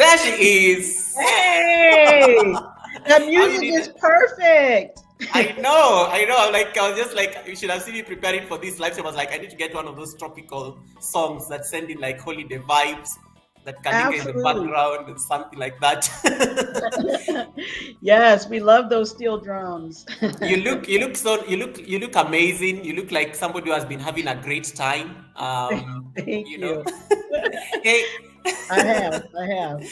There she is. Hey, the How you music did is that? perfect. I know. I was just like, you should have seen me preparing for this live. So I was like, I need to get one of those tropical songs that send in like holiday vibes that can linger in the Absolutely. background and something like that. Yes, we love those steel drums. You look amazing. You look like somebody who has been having a great time. Thank You know. you. Hey, I have. I have.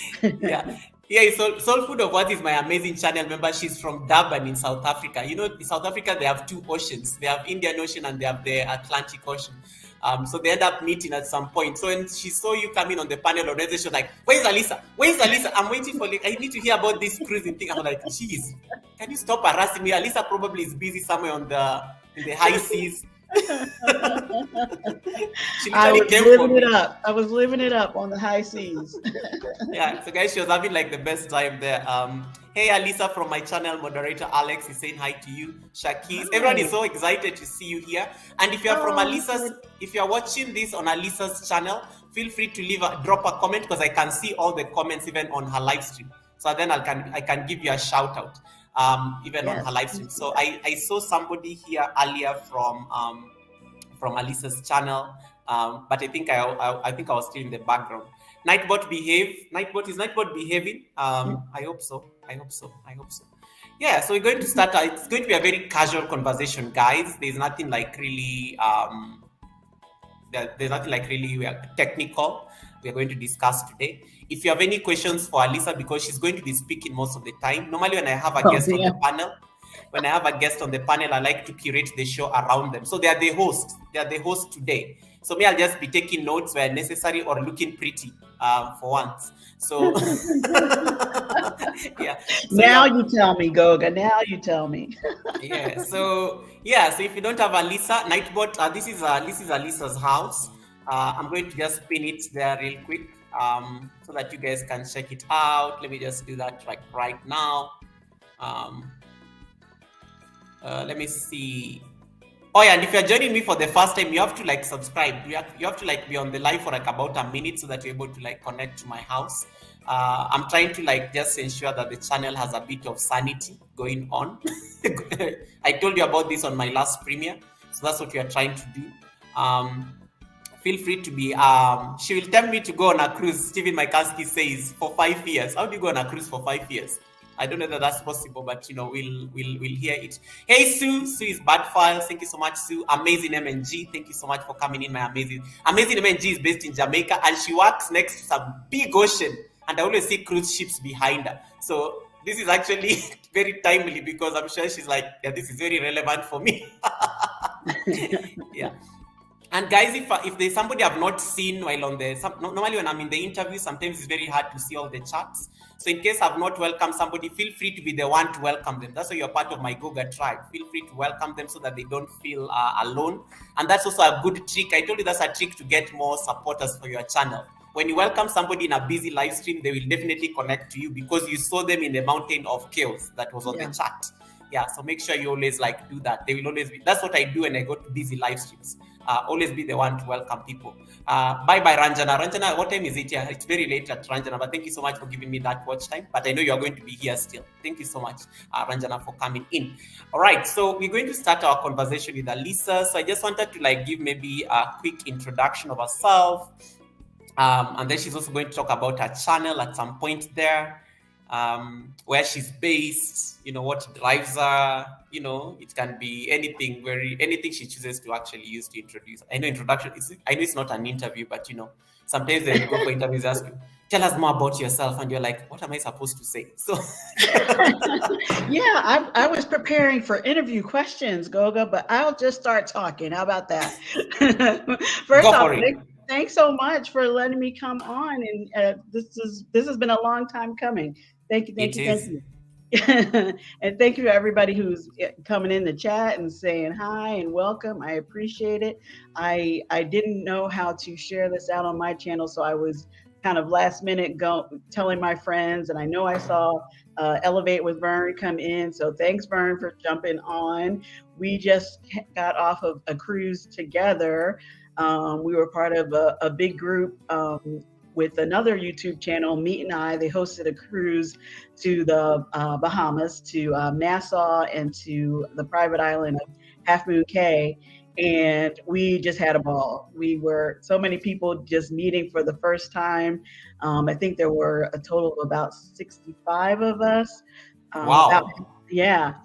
yeah. Yeah, Soul Food of What is my amazing channel member. She's from Durban in South Africa. You know, in South Africa, they have two oceans. They have Indian Ocean and they have the Atlantic Ocean. So they end up meeting at some point. So when she saw you coming on the panel on Wednesday, she was like, "Where's Alisa? Where's Alisa? I'm waiting for like, I need to hear about this cruising thing." I'm like, "Jeez, can you stop harassing me? Alisa probably is busy somewhere on the in the high seas." She I literally was came for living it me. up. I was living it up on the high seas. Yeah, so guys, she was having like the best time there. Hey, Alisa from my channel, moderator Alex is saying hi to you. Shakis, everyone is Hi. so excited to see you here. And if you are from Oh, Alisa's, if you are watching this on Alisa's channel, feel free to drop a comment because I can see all the comments even on her live stream. So then I can give you a shout out even on her yes. live stream. Please do So that. I saw somebody here earlier from Alisa's channel. But I think I was still in the background. Nightbot behave. Nightbot is Nightbot behaving? I hope so. I hope so. I hope so. Yeah. So we're going to start. It's going to be a very casual conversation, guys. There's nothing like really. There's nothing like really technical. We are going to discuss today. If you have any questions for Alisa, because she's going to be speaking most of the time. Normally, when I have a Oh, guest on yeah. the panel, I like to curate the show around them. So they are the host. They are the host today. So me, I'll just be taking notes where necessary or looking pretty for once. So yeah. So Now yeah, you tell me, Goga. Now you tell me. So if you don't have Alisa Nightbot, this is Alisa's house. I'm going to just pin it there real quick so that you guys can check it out. Let me just do that right now. Um, Let me see. Oh yeah, and if you're joining me for the first time, you have to like subscribe. You have to like be on the live for like about a minute so that you're able to like connect to my house. I'm trying to like just ensure that the channel has a bit of sanity going on. I told you about this on my last premiere, so that's what we are trying to do. Feel free to be. She will tell me to go on a cruise. Stephen Mikansky says for 5 years. How do you go on a cruise for 5 years? I don't know that that's possible, but we'll hear it. Hey Sue, Sue is bad files. Thank you so much, Sue. Amazing MNG. Thank you so much for coming in. My amazing MNG is based in Jamaica and she works next to some big ocean. And I always see cruise ships behind her. So this is actually very timely because I'm sure she's like, yeah, this is very relevant for me. Yeah. And guys, if there's somebody I've not seen while on normally when I'm in the interview, sometimes it's very hard to see all the chats. So in case I've not welcomed somebody, feel free to be the one to welcome them. That's why you're part of my Goga tribe. Feel free to welcome them so that they don't feel alone. And that's also a good trick. I told you that's a trick to get more supporters for your channel. When you welcome somebody in a busy live stream, they will definitely connect to you because you saw them in the mountain of chaos that was on the Yeah. chat. Yeah, so make sure you always like do that. They will always be. That's what I do when I go to busy live streams. Always be the one to welcome people. Bye bye, Ranjana. Ranjana, what time is it here? It's very late at Ranjana, but thank you so much for giving me that watch time. But I know you are going to be here still. Thank you so much, Ranjana, for coming in. All right, so we're going to start our conversation with Alisa. So I just wanted to like give maybe a quick introduction of herself. And then she's also going to talk about her channel at some point there, where she's based, what drives her, it can be anything she chooses to actually use to introduce. I know I know it's not an interview, but sometimes when you go for interviews, they ask you, tell us more about yourself. And you're like, what am I supposed to say? So Yeah, I was preparing for interview questions, Goga, but I'll just start talking. How about that? First go off, for it. thanks so much for letting me come on, and this has been a long time coming. Thank you, thank It you, thank is. you. And thank you to everybody who's coming in the chat and saying hi and welcome. I appreciate it. I didn't know how to share this out on my channel, so I was kind of last minute telling my friends, and I know I saw Elevate with Vern come in. So thanks, Vern, for jumping on. We just got off of a cruise together. We were part of a big group with another YouTube channel, Meet and I. They hosted a cruise to the Bahamas, to Nassau, and to the private island of Half Moon Cay. And we just had a ball. We were so many people just meeting for the first time. I think there were a total of about 65 of us. About Wow. yeah,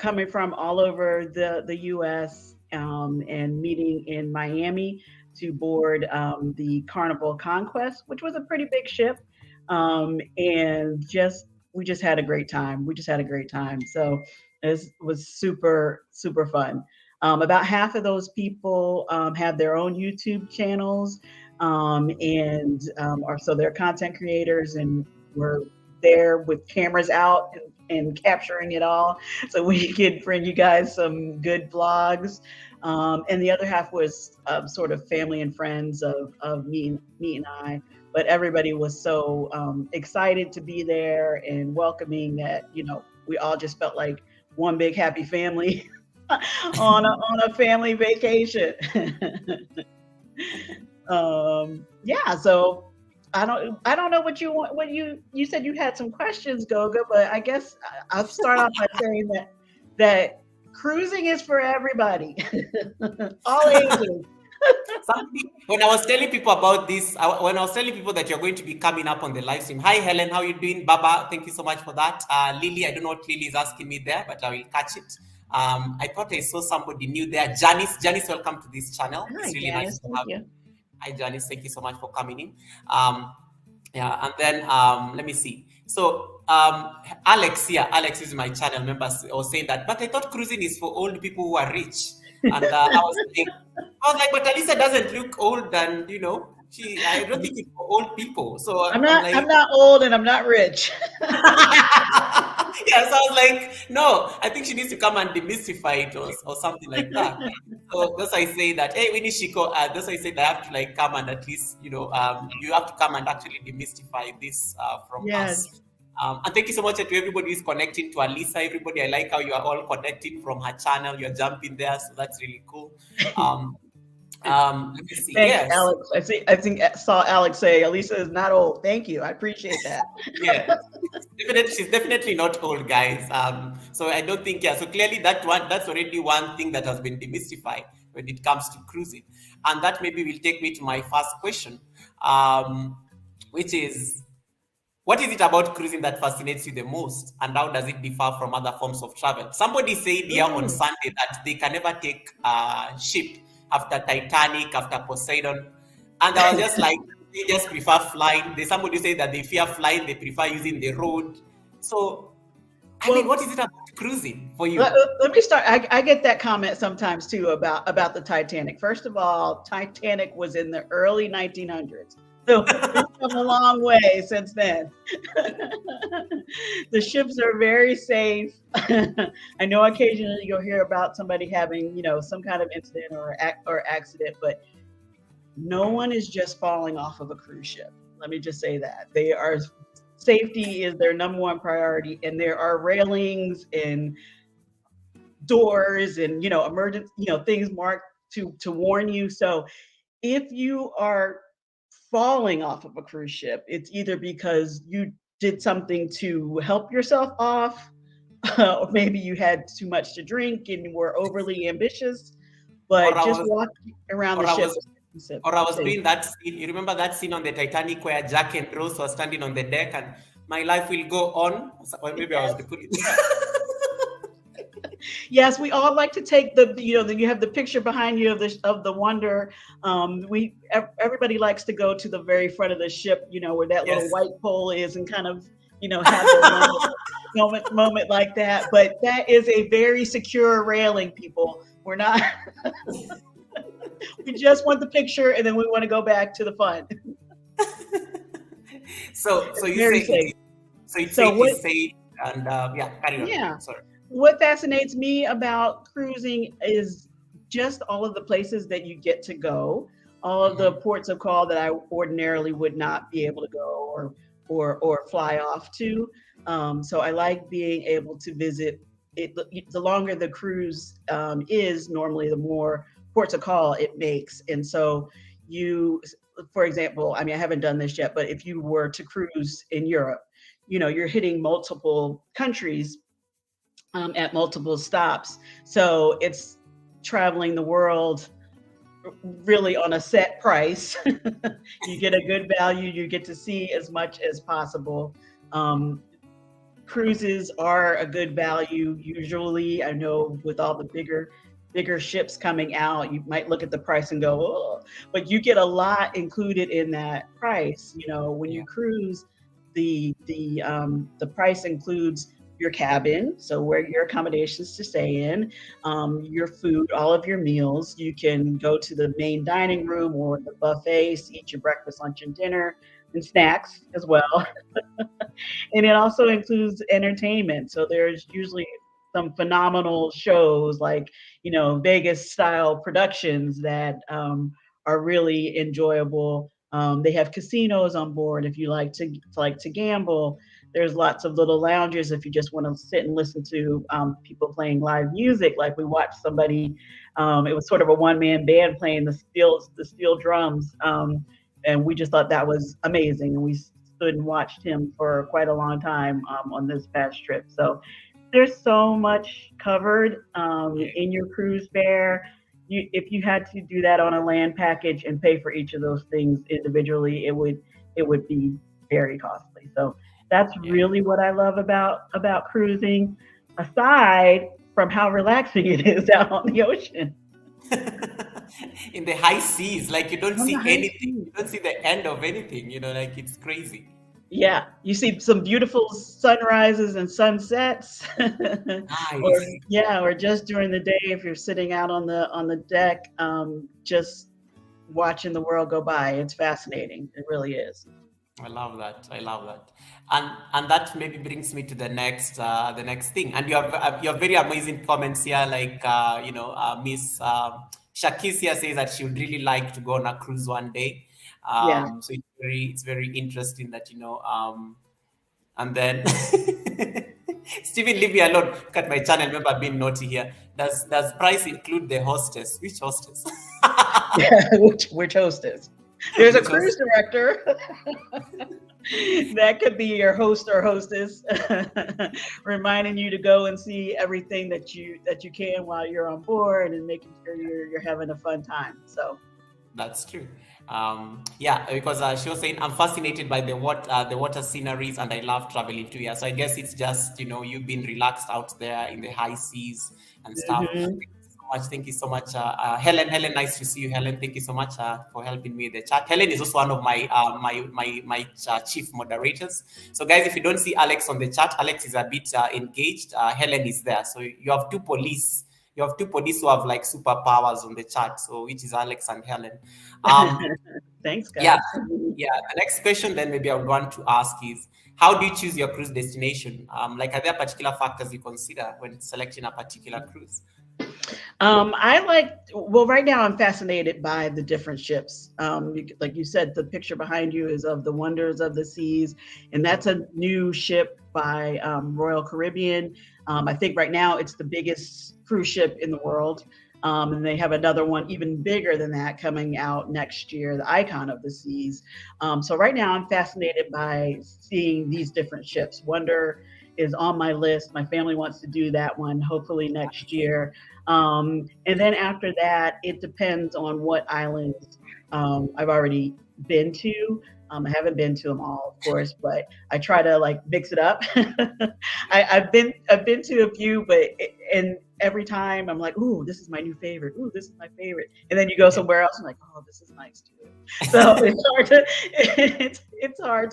coming from all over the U.S. And meeting in Miami to board the Carnival Conquest, which was a pretty big ship, and just we just had a great time. We just had a great time. So it was super fun. About half of those people have their own YouTube channels, and are so they're content creators, and we're there with cameras out and capturing it all so we could bring you guys some good vlogs. And the other half was sort of family and friends of me and I. But everybody was so excited to be there and welcoming that, we all just felt like one big happy family on a family vacation. Yeah, so I don't know what you want. What you said you had some questions, Goga, but I guess I'll start off by saying that cruising is for everybody, all ages. When I was telling people about this, when I was telling people that you're going to be coming up on the live stream, hi Helen, how you doing? Baba, thank you so much for that. Lily, I don't know what Lily is asking me there, but I will catch it. I thought I saw somebody new there. Janice, welcome to this channel. Hi, It's really nice Janice. to Thank have you. you. Hi Janice, thank you so much for coming in. Yeah, and then let me see. So Alex here, Alex is my channel member, was saying that, but I thought cruising is for old people who are rich. And I was like, but Alisa doesn't look old, and I don't think it's for old people. So I'm I'm not. like, I'm not old, and I'm not rich. yeah. So I was like, no, I think she needs to come and demystify it or something like that. So that's why I say that, hey, Winnie Shiko, that's why I said I have to like come and at least, you have to come and actually demystify this from Yes. us. And thank you so much to everybody who's connecting, to Alisa, everybody. I like how you are all connecting from her channel. You're jumping there, so that's really cool. Um, Let me see. Thanks, Yes, Alex. I saw Alex say, Elisa is not old. Thank you. I appreciate that. yeah. She's definitely not old, guys. So I don't think, yeah. So clearly that's already one thing that has been demystified when it comes to cruising. And that maybe will take me to my first question, which is, what is it about cruising that fascinates you the most, and how does it differ from other forms of travel? Somebody said here on Ooh. Sunday that they can never take a ship after Titanic, after Poseidon, and I was just like, they just prefer flying. There's somebody said that they fear flying, they prefer using the road. So, I mean, Well, what is it about cruising for let, you? let me start. I get that comment sometimes too about the Titanic. First of all, Titanic was in the early 1900s. So we've come a long way since then. The ships are very safe. I know occasionally you'll hear about somebody having, some kind of incident or accident, but no one is just falling off of a cruise ship. Let me just say that. Safety is their number one priority, and there are railings and doors and emergent things marked to warn you. So if you are falling off of a cruise ship, it's either because you did something to help yourself off, or maybe you had too much to drink and were overly ambitious. Or But I just was, walking around or the I ship was, is or I was safe. doing that scene. You remember that scene on the Titanic where Jack and Rose were standing on the deck, and my life will go on. Or maybe I was the Yes. police. Yes, we all like to take you have the picture behind you of the Wonder. Everybody likes to go to the very front of the ship, where that little Yes. white pole is, and kind of have their moment like that. But that is a very secure railing, people. We're not. We just want the picture, and then we want to go back to the fun. So It's you say very it safe. is. So you say So it what? is safe, and yeah, carry on. Yeah. Sorry. What fascinates me about cruising is just all of the places that you get to go, all of the Mhm. ports of call that I ordinarily would not be able to go or fly off to. So I like being able to visit it. The longer the cruise is, normally the more ports of call it makes, and so you, for example, I mean, I haven't done this yet, but if you were to cruise in Europe, you're hitting multiple countries at multiple stops. So it's traveling the world really on a set price. You get a good value, you get to see as much as possible. Um, Cruises are a good value usually. I know with all the bigger ships coming out, you might look at the price and go, oh, but you get a lot included in that price. When Yeah. you cruise, the price includes your cabin, so where your accommodations to stay in, your food, all of your meals. You can go to the main dining room or the buffets, eat your breakfast, lunch, and dinner, and snacks as well. And it also includes entertainment. So there's usually some phenomenal shows like, Vegas style productions that are really enjoyable. They have casinos on board if you like to gamble. There's lots of little lounges if you just want to sit and listen to people playing live music. Like we watched somebody, it was sort of a one-man band playing the steel drums, and we just thought that was amazing. And we stood and watched him for quite a long time on this past trip. So there's so much covered Yeah. in your cruise fare. If you had to do that on a land package and pay for each of those things individually, it would be very costly. So that's Yeah. really what I love about cruising, aside from how relaxing it is out on the ocean In the high seas, like you don't on the see high anything, seas. you don't see the end of anything, like it's crazy. Yeah, you see some beautiful sunrises and sunsets, or Nice. yeah, or just during the day if you're sitting out on the deck, just watching the world go by. It's fascinating. It really is. I love that. I love that. And that maybe brings me to the next thing. And you have very amazing comments here, like Miss Shakisia says that she would really like to go on a cruise one day. Yeah. So it's very interesting that and then Stephen, leave me alone. Look at my channel. Remember being naughty here. Does price include the hostess? Which hostess? Yeah, which hostess? There's a Which cruise hostess? director. That could be your host or hostess, reminding you to go and see everything that you can while you're on board and making sure you're having a fun time. So That's true. Yeah, because she was saying I'm fascinated by the water sceneries, and I love traveling too. Yeah, so I guess it's just you've been relaxed out there in the high seas and stuff. mhm. Thank you so much, Helen. Helen, nice to see you, Helen. Thank you so much for helping me with the chat. Helen is also one of my chief moderators. So, guys, if you don't see Alex on the chat, Alex is a bit engaged. Helen is there, so you have two police. You have two police who have like superpowers on the chat. So, which is Alex and Helen. Um, Thanks, yeah, guys. yeah. The next question then maybe I would want to ask is, how do you choose your cruise destination? Like, are there particular factors you consider when selecting a particular cruise? Well, right now I'm fascinated by the different ships. Like you said, the picture behind you is of the Wonders of the Seas, and that's a new ship by Royal Caribbean. I think right now it's the biggest cruise ship in the world. And they have another one even bigger than that coming out next year, the Icon of the Seas. So right now I'm fascinated by seeing these different ships. Wonder is on my list. My family wants to do that one, hopefully next year. And then after that, it depends on what islands I've already been to. I haven't been to them all, of course, but I try to like mix it up. I've been to a few, and every time I'm like, ooh, this is my new favorite. Ooh, this is my favorite. And then you go Yeah. somewhere else and like, oh, this is nice too. So it's hard to it's hard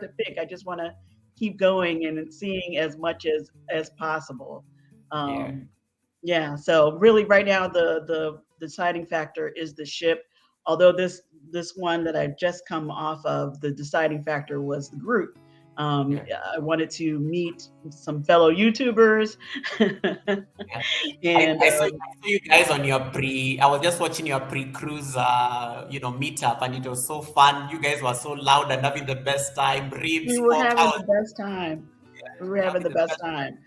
to pick. I just want to keep going and seeing as much as possible. Yeah. Um, yeah, so really right now the deciding factor is the ship. Although this one that I just come off of, the deciding factor was the group. Yeah. Yeah, I wanted to meet some fellow YouTubers, Yeah. I, and I saw I saw you guys on your I was just watching your pre-cruise meetup, and it was so fun. You guys were so loud and having the best time. we Ribs were popped. I having was the best time. We were having having the the best best. time.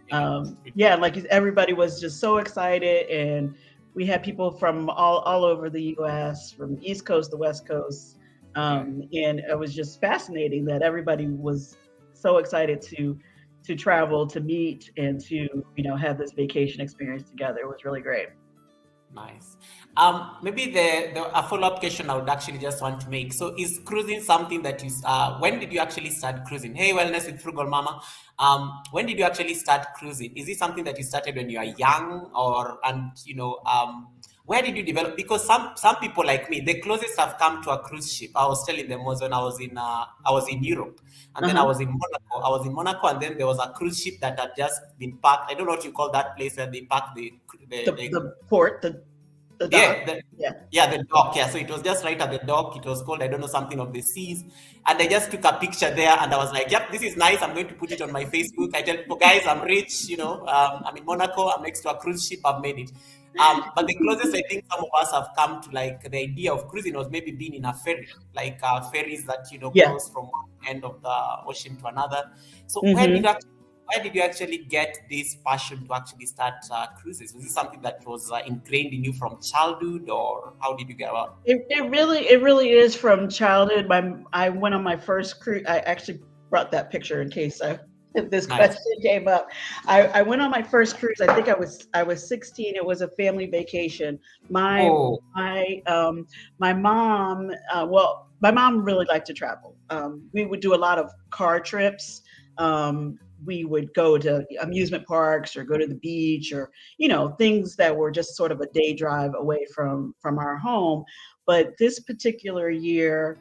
Yeah. Yeah, like everybody was just so excited, and we had people from all over the U.S., from the East Coast, the West Coast, Yeah. and it was just fascinating that everybody was so excited to travel, to meet, and to have this vacation experience together. It was really great. Nice. Maybe a follow-up question I would actually just want to make. So, is cruising something that you when did you actually start cruising? Hey, wellness with Frugal Mama. When did you actually start cruising? Is it something that you started when you are young, or where did you develop? Because some people like me, the closest I've come to a cruise ship, I was telling them, was when I was in Europe, and Uh then I huh. was in Monaco. I was in Monaco, and then there was a cruise ship that had just been parked. I don't know what you call that place where they park the The port, the dock. yeah, Yeah. the dock. Yeah, so it was just right at the dock. It was called, I don't know, something of the seas. And I just took a picture there and I was like, yep, this is nice. I'm going to put it on my Facebook. I tell people, guys, I'm rich, I'm in Monaco, I'm next to a cruise ship, I've made it. But the closest I think some of us have come to like the idea of cruising was maybe being in a ferry, like ferries that, Yeah. goes from one end of the ocean to another. So Hmm. where did you actually get this passion to actually start cruises? Was it something that was ingrained in you from childhood, or how did you get about? It really is from childhood. I went on my first cruise. I actually brought that picture in case if this Nice. question came up. I went on my first cruise. I think I was 16. It was a family vacation. My Oh, my my mom. Well, my mom really liked to travel. We would do a lot of car trips. We would go to amusement parks or go to the beach, or things that were just sort of a day drive away from our home. But this particular year,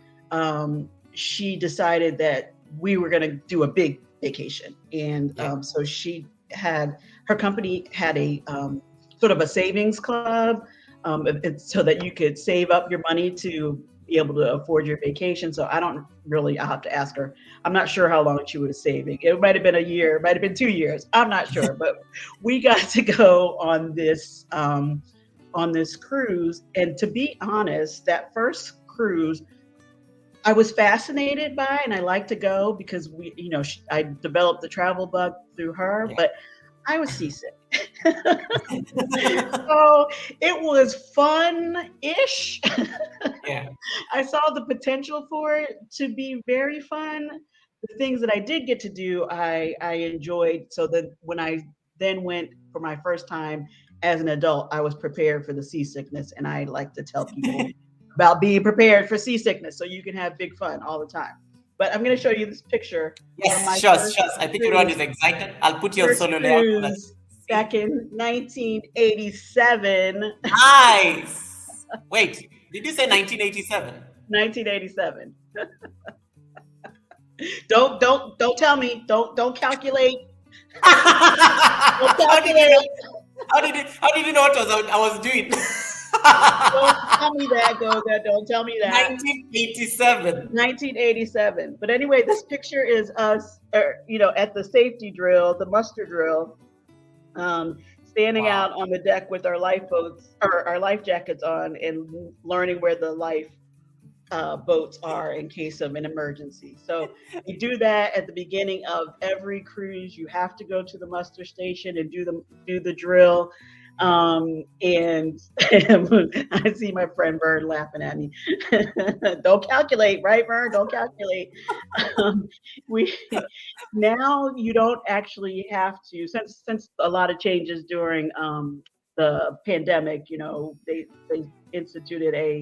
she decided that we were going to do a big vacation, and yeah. so she had her company had a sort of a savings club, so that you could save up your money to be able to afford your vacation. So I don't really. I'll have to ask her. I'm not sure how long she was saving. It might have been a year, it might have been 2 years. I'm not sure, but we got to go on this cruise. And to be honest, that first cruise, I was fascinated by, and I like to go because I developed the travel bug through her, Yeah. but I was seasick. So it was fun ish. Yeah. I saw the potential for it to be very fun. The things that I did get to do, I enjoyed. So that when I then went for my first time as an adult, I was prepared for the seasickness. And I like to tell people about being prepared for seasickness so you can have big fun all the time. But I'm going to show you this picture from Yes, my sure, first sure. I think everyone is cruise. excited. I'll put you on First solo layout so that cruise you back see. in 1987. Nice. Wait, did you say 1987? 1987. Don't tell me. Don't calculate. Don't How did you know? calculate. How did you know what I was doing? Don't tell me that, Goga. Don't tell me that. 1987. 1987. But anyway, this picture is us, at the safety drill, the muster drill, standing Wow. out on the deck with our lifeboats or our life jackets on, and learning where the life boats are in case of an emergency. So we do that at the beginning of every cruise. You have to go to the muster station and do the drill. And I see my friend Vern laughing at me. Don't calculate, right, Vern? Don't calculate. Um, we Now you don't actually have to, since a lot of changes during the pandemic. They instituted a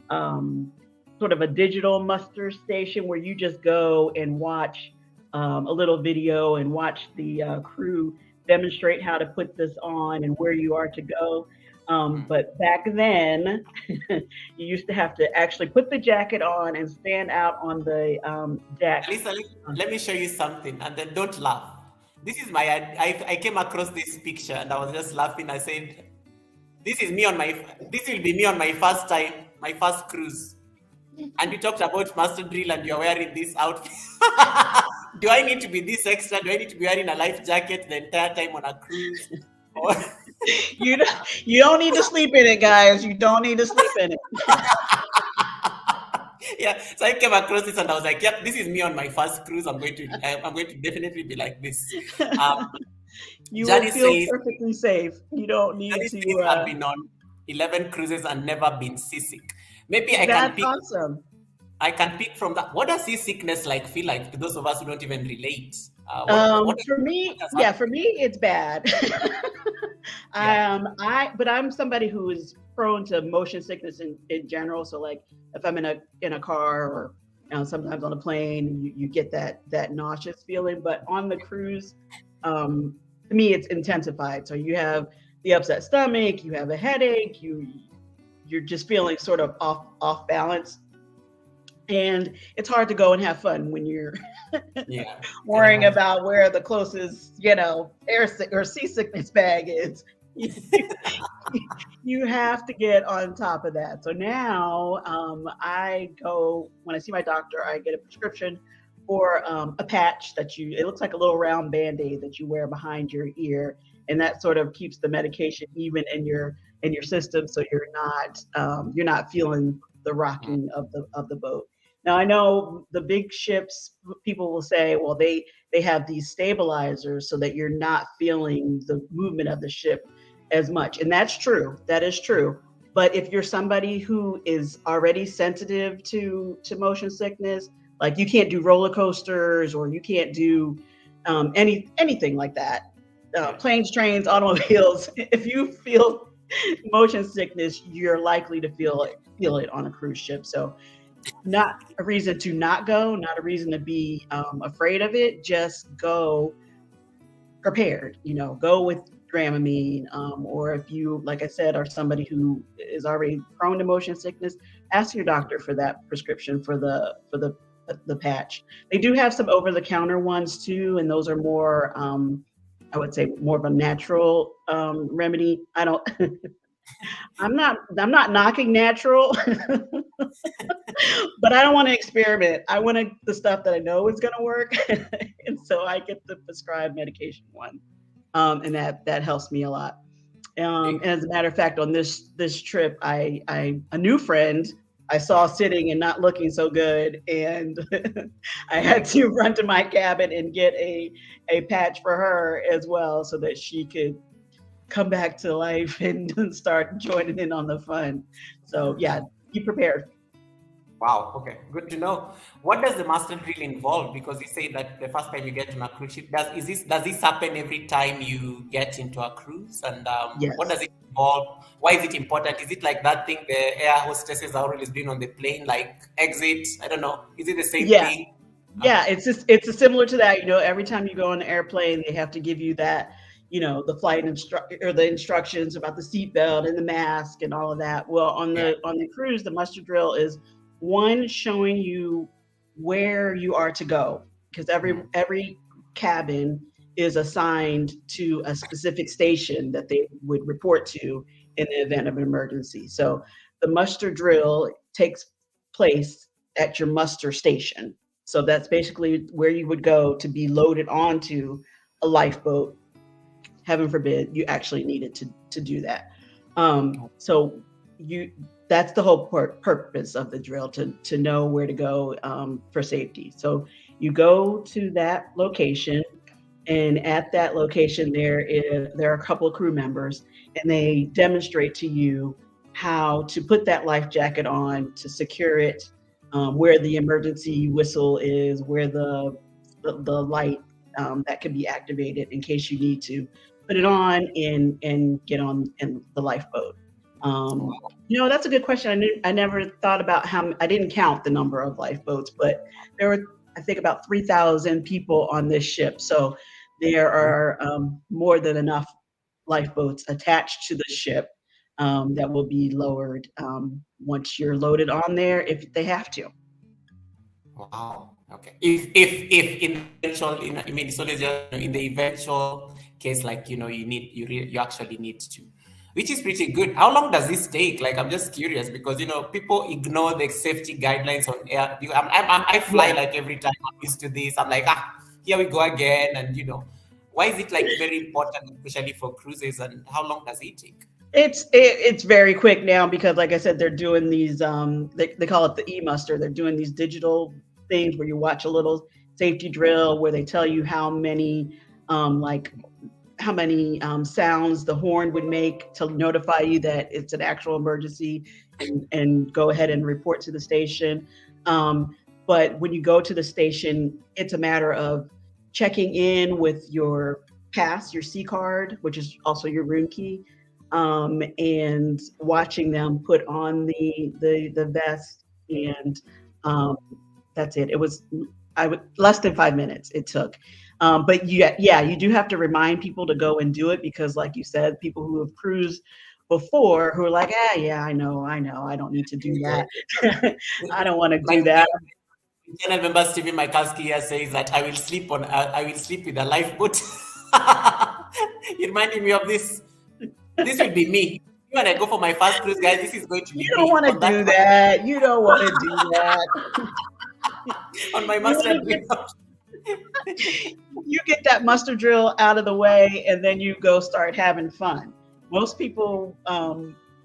um, sort of a digital muster station where you just go and watch a little video and watch the crew demonstrate how to put this on and where you are to go. Hmm. But back then, you used to have to actually put the jacket on and stand out on the deck. Lisa, let me show you something, and then don't laugh. This is I came across this picture and I was just laughing. I said, "This is me on my. This will be me on my first time, my first cruise." And we talked about master drill, and you're wearing this outfit. Do I need to be this extra? Do I need to be wearing a life jacket the entire time on a cruise? Or You don't, you don't need to sleep in it, guys. You don't need to sleep in it. yeah, so I came across this and I was like, "Yep, this is me on my first cruise. I'm going to definitely be like this." Um, You will Janice feel says, perfectly safe. You don't need Janice says, to. I've been on. 11 cruises and never been seasick. Maybe I can That's pick. awesome. I can pick from that. What does seasickness like feel like to those of us who don't even relate? What For has yeah, happened? for me, it's bad. Yeah. But I'm somebody who is prone to motion sickness in general. So like if I'm in a car or sometimes on a plane, you get that nauseous feeling. But on the cruise, to me, it's intensified. So you have the upset stomach, you have a headache, you're just feeling sort of off balance, and it's hard to go and have fun when you're Yeah. Can worrying imagine. about where the closest, or seasickness bag is. You have to get on top of that. So now I go, when I see my doctor, I get a prescription for a patch it looks like a little round band-aid that you wear behind your ear. And that sort of keeps the medication even in your system. So you're not feeling the Mm, rocking of the boat. Now I know the big ships, people will say, well, they have these stabilizers so that you're not feeling the movement of the ship as much. And that's true. That is true. But if you're somebody who is already sensitive to motion sickness, like you can't do roller coasters or you can't do anything like that, yeah. planes, trains, automobiles. If you feel motion sickness, you're likely to feel it on a cruise ship. So not a reason to not go, not a reason to be afraid of it. Just go prepared. Go with Dramamine, or if you, like I said, are somebody who is already prone to motion sickness, ask your doctor for that prescription for the patch. They do have some over the counter ones too, and those are more, I would say, more of a natural remedy. I don't. I'm not knocking natural, but I don't want to experiment. I want the stuff that I know is going to work, and so I get the prescribed medication one, and that helps me a lot. And Okay. as a matter of fact, on this trip, I a new friend I saw sitting and not looking so good, and I had to run to my cabin and get a patch for her as well, so that she could come back to life and start joining in on the fun. So yeah, be prepared. Wow. Okay. Good to know. What does the master drill involve? Because you say that the first time you get on a cruise ship, does this happen every time you get into a cruise? And what does Yes. it involve? Why is it important? Is it like that thing the air hostesses are always doing on the plane, like exit? I don't know. Is it the same Yeah. thing? Yeah, it's similar to that. Every time you go on the airplane, they have to give you that, the or the instructions about the seatbelt and the mask and all of that. Well, on Yeah. the cruise, the muster drill is one, showing you where you are to go, because Mm. every cabin is assigned to a specific station that they would report to in the event of an emergency. So the muster drill takes place at your muster station. So that's basically where you would go to be loaded onto a lifeboat. Heaven forbid you actually needed to do that. So you that's the whole purpose of the drill, to know where to go for safety. So you go to that location, and at that location there are a couple of crew members, and they demonstrate to you how to put that life jacket on, to secure it, where the emergency whistle is, where the light that can be activated in case you need to put it on and get on in the lifeboat. Um, Wow. that's a good question. I never thought about I didn't count the number of lifeboats, but there were, I think, about 3,000 people on this ship. So there are more than enough lifeboats attached to the ship that will be lowered once you're loaded on there, if they have to. Wow. Okay. If in the eventual, I mean, it's always just in the eventual case, like you actually need to, which is pretty good. How long does this take? Like, I'm just curious because people ignore the safety guidelines on air. I fly Yeah, like every time I'm used to this. I'm like, here we go again, and why is it like very important, especially for cruises? And how long does it take? it's very quick now, because like I said, they're doing these they call it the e-muster. They're doing these digital things where you watch a little safety drill where they tell you how many like sounds the horn would make to notify you that it's an actual emergency, and go ahead and report to the station. Um, but when you go to the station, it's a matter of checking in with your pass, your C card, which is also your room key, and watching them put on the vest, and um, that's it. It was less than 5 minutes it took. But yeah, you do have to remind people to go and do it, because, like you said, people who have cruised before who are like, yeah, I know, I don't need to do that. I don't want to do Like that. I remember Stephen Mikalski here says that I will sleep with a lifeboat. You're reminding me of this. This will be me. When I go for my first cruise, guys, this is going to You be don't me want to on do that that. You don't want to do that. on my You master want to drill. you get that muster drill out of the way, and then you go start having fun. Most people,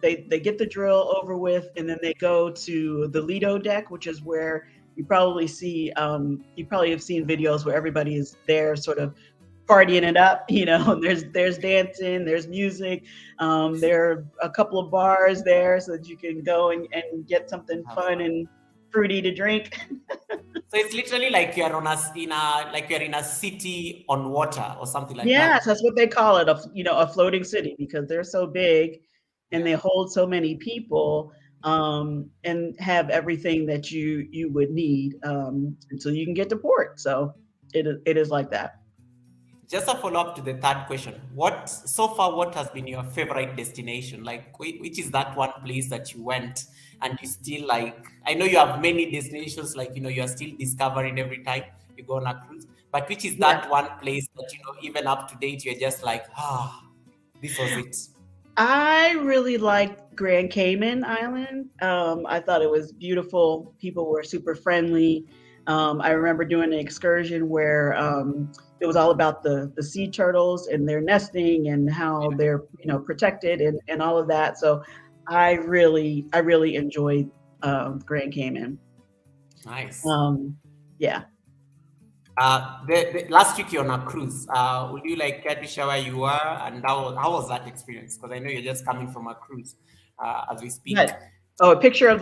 they get the drill over with, and then they go to the Lido deck, which is where you probably have seen videos where everybody is there sort of partying it up. There's dancing, there's music, there are a couple of bars there so that you can go and get something fun and fruity to drink. So it's literally like you're like you're in a city on water or something like Yes, that. that's what they call it, a floating city, because they're so big and Yeah. they hold so many people, and have everything that you would need, until you can get to port. So it is like that. Just a follow up to the third question. What has been your favorite destination? Like, which is that one place that you went and you still like? I know you have many destinations, like, you are still discovering every time you go on a cruise, but which is Yeah. that one place that, even up to date, you're just like, this was it. I really liked Grand Cayman Island. I thought it was beautiful. People were super friendly. I remember doing an excursion where, it was all about the sea turtles and their nesting and how Yeah. they're protected, and all of that. So I really enjoyed, Grand Cayman. Nice. Um, yeah. The last week you're on a cruise. Would you like care to share where you were and how was that experience? Because I know you're just coming from a cruise, as we speak. But a picture of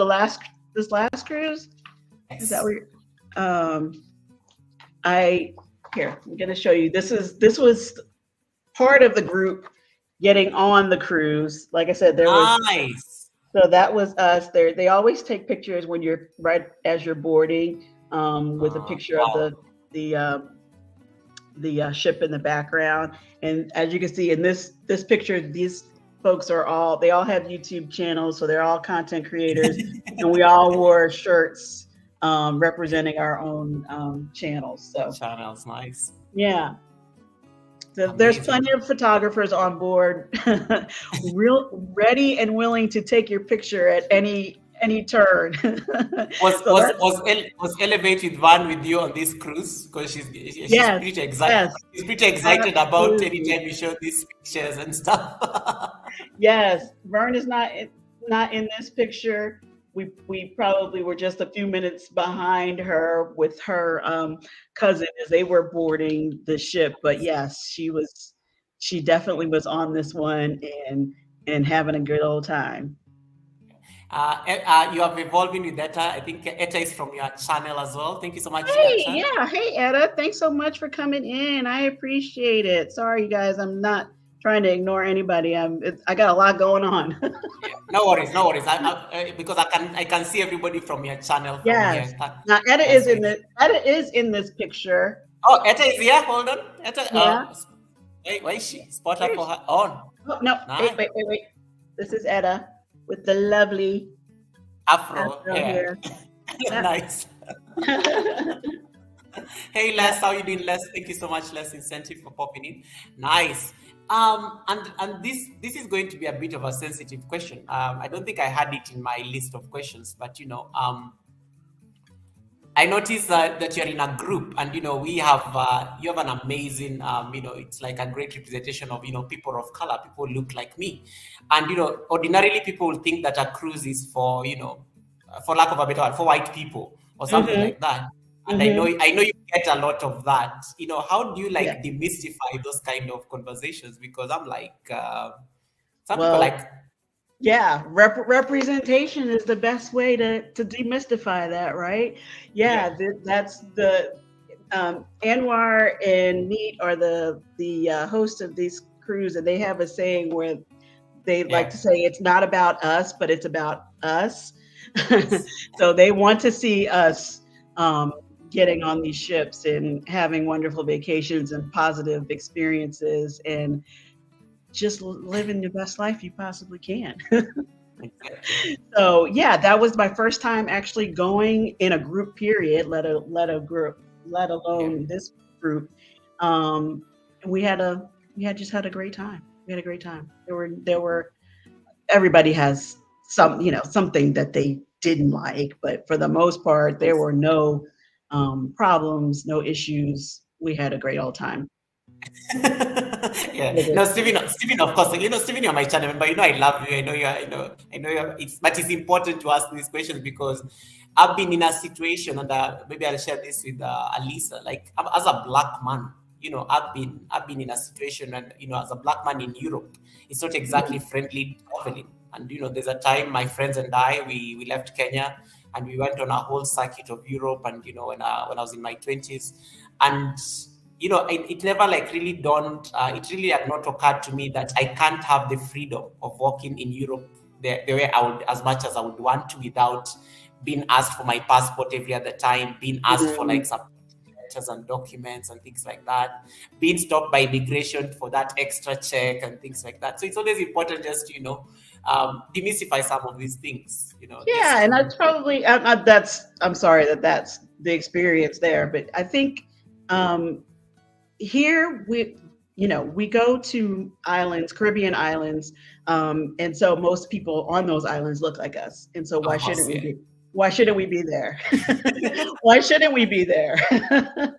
this last cruise. Is that Yes. where? Um, I Here, I'm going to show you. This was part of the group getting on the cruise. Like I said, Nice. so that was us. They always take pictures when you're right as you're boarding, with a picture of Wow. the uh, the ship in the background. And as you can see in this picture, these folks they all have YouTube channels, so they're all content creators, and we all wore shirts, representing our own, channels. So Channels, nice. yeah. So there's Amazing. plenty of photographers on board, real ready and willing to take your picture at any turn. Was So was that's was El, was Elevate with Van with you on this cruise? Because she's yes, pretty excited. yes, She's pretty excited about absolutely. anytime you show these pictures and stuff. Yes, Vern is not in this picture. We probably were just a few minutes behind her with her, cousin as they were boarding the ship. But yes, she definitely was on this one, and having a good old time. You have evolving with Etta. I think Etta is from your channel as well. Thank you so much, Hey, Etta. yeah, hey Etta, thanks so much for coming in. I appreciate it. Sorry, you guys, I'm not trying to ignore anybody. I got a lot going on. Yeah, no worries, no worries. Because I can see everybody from your channel from here. Yes. Now That's great. Etta is in this picture. Oh, Etta is here. Hold on, Etta. Yeah. Where is she? Spot her for Here's, her. On. oh no, Nice. wait. This is Etta with the lovely Afro afro hair. here. Yeah. Nice. Hey Les, how you doing, Les? Thank you so much, Les Incentive, for popping in. Nice. And this is going to be a bit of a sensitive question. I don't think I had it in my list of questions, but I noticed that you're in a group, and we have you have an amazing it's like a great representation of people of color, people who look like me, and ordinarily people will think that a cruise is for for lack of a better word, for white people or something Hmm. like that. and I know you get a lot of that. How do you Yeah. like demystify those kind of conversations? Because I'm like, some people Well, like, yeah, representation is the best way to demystify that, right? yeah, Yeah, that's the Anwar and Neat are the hosts of these crews, and they have a saying where they like yeah, to say it's not about us, but it's about us. yes. So they want to see us um, getting on these ships and having wonderful vacations and positive experiences and just living the best life you possibly can. Exactly. So yeah, that was my first time actually going in a group period, let a group, let Yeah. alone this group. And we had just had a great time. We had a great time. There were everybody has something that they didn't like, but for the most part, there Yes. were no problems, no issues. We had a great old time. Yeah. Had a great No, time. Stephen, of course, Stephen, you're my channel member. I love you. I know but it's important to ask these questions because I've been in a situation, and maybe I'll share this with Alisa. Like, as a black man, I've been in a situation, and as a black man in Europe, it's not exactly friendly traveling. And there's a time my friends and I we left Kenya and we went on a whole circuit of Europe. And when I was in my 20s, and it never like really dawned. It really had not occurred to me that I can't have the freedom of walking in Europe the way I would, as much as I would want to, without being asked for my passport every other time, being asked for like Mhm. some letters and documents and things like that, being stopped by immigration for that extra check and things like that. So it's always important just to demystify some of these things. Yeah, Just and to that's probably I'm sorry that that's the experience there, but I think um, here we go to islands, Caribbean islands, and so most people on those islands look like us, and so of course, yeah. why shouldn't we be there? Why shouldn't we be there?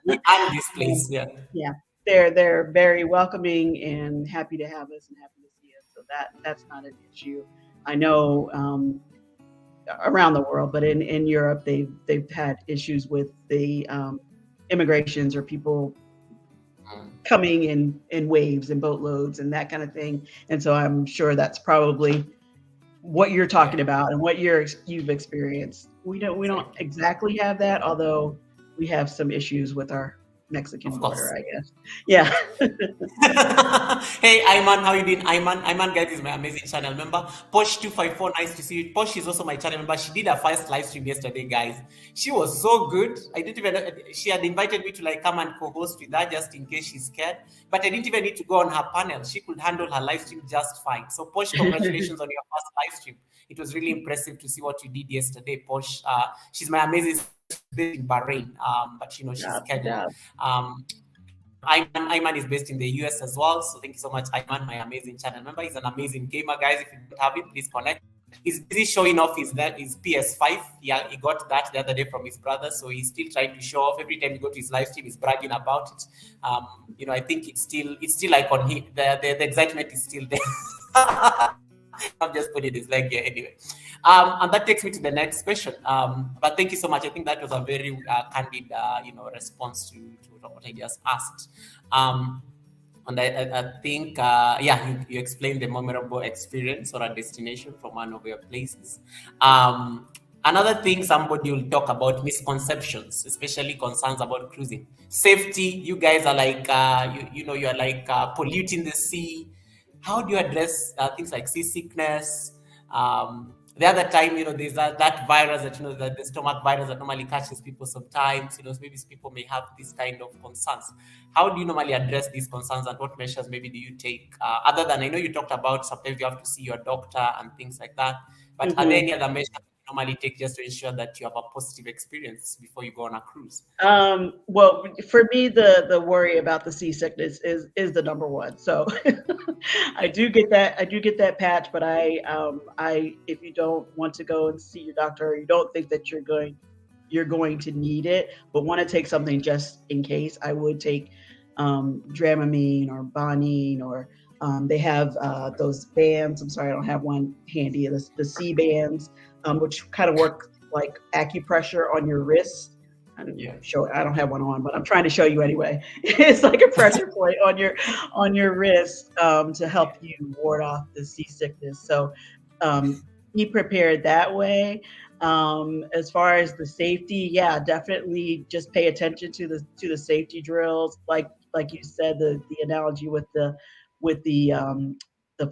We earn this Um, place, yeah. yeah, they're very welcoming and happy to have us and happy to see us, so that's not an issue. I know around the world, but in Europe, they've had issues with the immigrations or people Mm. coming in waves and boatloads and that kind of thing. And so I'm sure that's probably what you're Yeah, talking about and what you've experienced. We don't exactly. exactly have that, although we have some issues with our Mexican Of course. border, I guess. Yeah. Hey, Iman, how you doing? Iman, guys, is my amazing channel member. Posh254, nice to see you. Posh is also my channel member. She did her first live stream yesterday, guys. She was so good. I didn't even. She had invited me to like come and co-host with her just in case she's scared. But I didn't even need to go on her panel. She could handle her live stream just fine. So, Posh, congratulations on your first live stream. It was really impressive to see what you did yesterday, Posh. She's my amazing sister. She's based in Bahrain, but she's Good Kenyan. job. Ayman is based in the US as well. So thank you so much, Ayman, my amazing channel member. He's an amazing gamer, guys. If you don't have it, please connect. He's busy showing off his PS5. Yeah, he got that the other day from his brother. So he's still trying to show off. Every time you go to his live stream, he's bragging about it. I think it's still like on him. The excitement is still there. I'm just putting this leg here anyway. And that takes me to the next question. But thank you so much. I think that was a very candid, response to what I just asked. Um, and I think, yeah, you explained the memorable experience or a destination from one of your places. Another thing, somebody will talk about misconceptions, especially concerns about cruising. Safety, you guys are like, you are like polluting the sea. How do you address things like seasickness? The other time, there's that virus that, that the stomach virus that normally catches people sometimes, so maybe people may have this kind of concerns. How do you normally address these concerns, and what measures maybe do you take? Other than, I know you talked about sometimes you have to see your doctor and things like that, but are there Mhm. any other measures you normally take just to ensure that you have a positive experience before you go on a cruise? Well, for me, the worry about the seasickness is the number one. So I do get that patch, but I if you don't want to go and see your doctor, or you don't think that you're going to need it, but want to take something just in case, I would take Dramamine or Bonine, or they have those bands. I'm sorry, I don't have one handy. The C bands, which kind of work like acupressure on your wrists, I'm Yeah. sure I don't have one on, but I'm trying to show you anyway. It's like a pressure point on your wrist to help you ward off the seasickness. So be prepared that way. As far as the safety, yeah, definitely just pay attention to the safety drills. Like you said, the analogy with the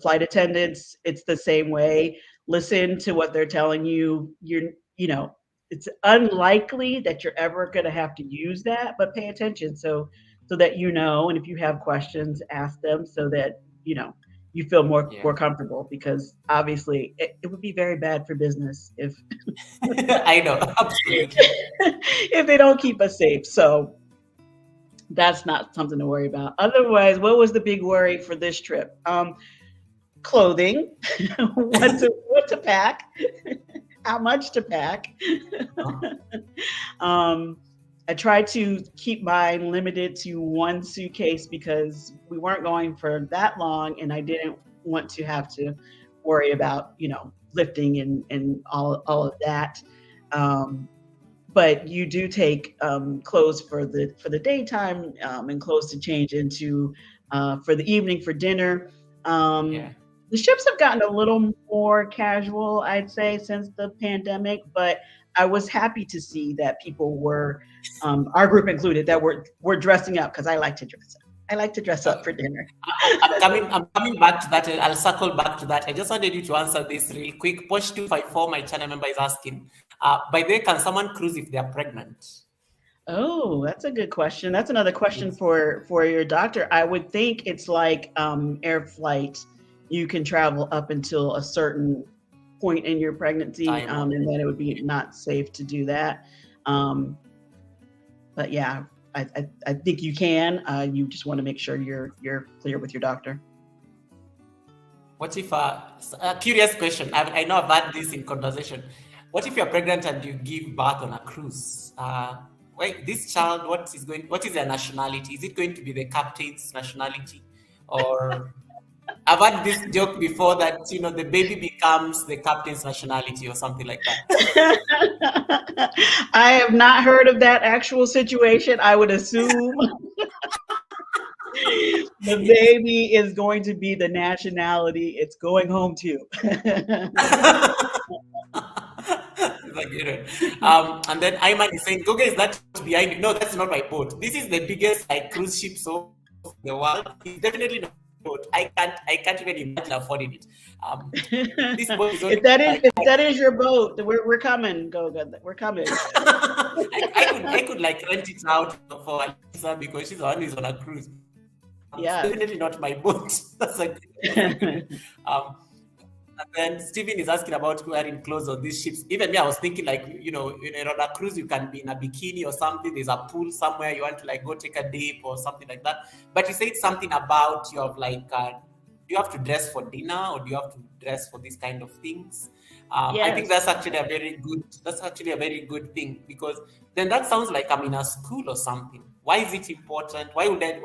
flight attendants, it's the same way. Listen to what they're telling you. You know, it's unlikely that you're ever going to have to use that, but pay attention so that you know, and if you have questions, ask them so that you know you feel more Yeah. comfortable because obviously it would be very bad for business if I know, absolutely. if they don't keep us safe. So that's not something to worry about. Otherwise, what was the big worry for this trip? Clothing, what to pack, how much to pack. Uh, um, I tried to keep mine limited to one suitcase because we weren't going for that long, and I didn't want to have to worry about lifting and all of that. Um, but you do take clothes for the daytime and clothes to change into for the evening for dinner. Um, yeah. the ships have gotten a little more casual, I'd say, since the pandemic, but I was happy to see that people were, our group included, that were dressing up because I like to dress up. I like to dress up Okay. for dinner. I'm coming back to that. I'll circle back to that. I just wanted you to answer this real quick. Posh 254, my channel member, is asking, by the way, can someone cruise if they're pregnant? Oh, that's a good question. That's another question Yes. for your doctor. I would think it's like air flight. You can travel up until a certain point in your pregnancy, Time. Okay. and then it would be not safe to do that. Um, but yeah, I think you can. You just want to make sure you're clear with your doctor. What if a curious question? I know I've had this in conversation. What if you're pregnant and you give birth on a cruise? Wait, this child, what is their nationality? Is it going to be the captain's nationality, or I've had this joke before that the baby becomes the captain's nationality or something like that. I have not heard of that actual situation. I would assume the baby is going to be the nationality it's going home to. Like, and then Ayman is saying, "Goga, is that behind you?" No, that's not my boat. This is the biggest like cruise ship so far in the world. It's definitely not my boat. I can't even imagine affording it. Um, this boat is only like If that is your boat, we're coming, Goga. We're coming. I could like rent it out for Alisa because she's the one who's on a cruise. It's Yes. definitely not my boat. That's a good one. And then Steven is asking about wearing clothes on these ships. Even me, I was thinking like, on a cruise, you can be in a bikini or something. There's a pool somewhere you want to like go take a dip or something like that. But you said something about you have like, do you have to dress for dinner or do you have to dress for these kind of things? I think Yes. that's actually a very good thing because then that sounds like I'm in a school or something. Why is it important? Why would I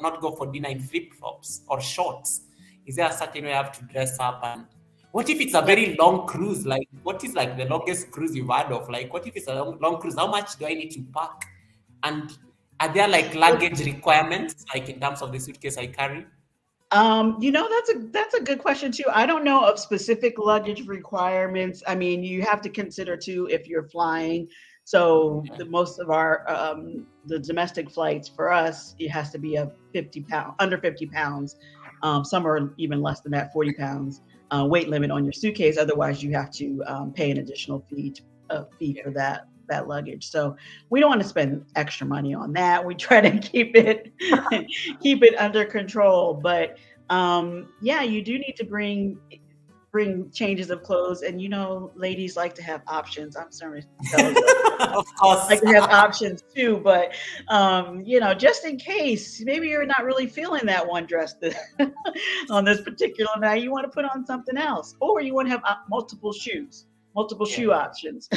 not go for dinner in flip flops or shorts? Is there a certain way I have to dress up? And what if it's a Yep. very long cruise? Like, what is like the longest cruise you've had of? Like, what if it's a long cruise? How much do I need to pack? And are there like Well, luggage requirements, like in terms of the suitcase I carry? that's a good question too. I don't know of specific luggage requirements. I mean, you have to consider too if you're flying. So Yeah, the most of our the domestic flights for us, it has to be a 50 pound under 50 pounds. Some are even less than that, 40 pounds weight limit on your suitcase. Otherwise, you have to pay an additional fee yeah, for that luggage. So we don't want to spend extra money on that. We try to keep it under control. But yeah, you do need to bring changes of clothes, and ladies like to have options. I'm sorry to tell you, of like course. to have options too. But just in case, maybe you're not really feeling that one dress on this particular night, you want to put on something else, or you want to have multiple Yeah, shoe options.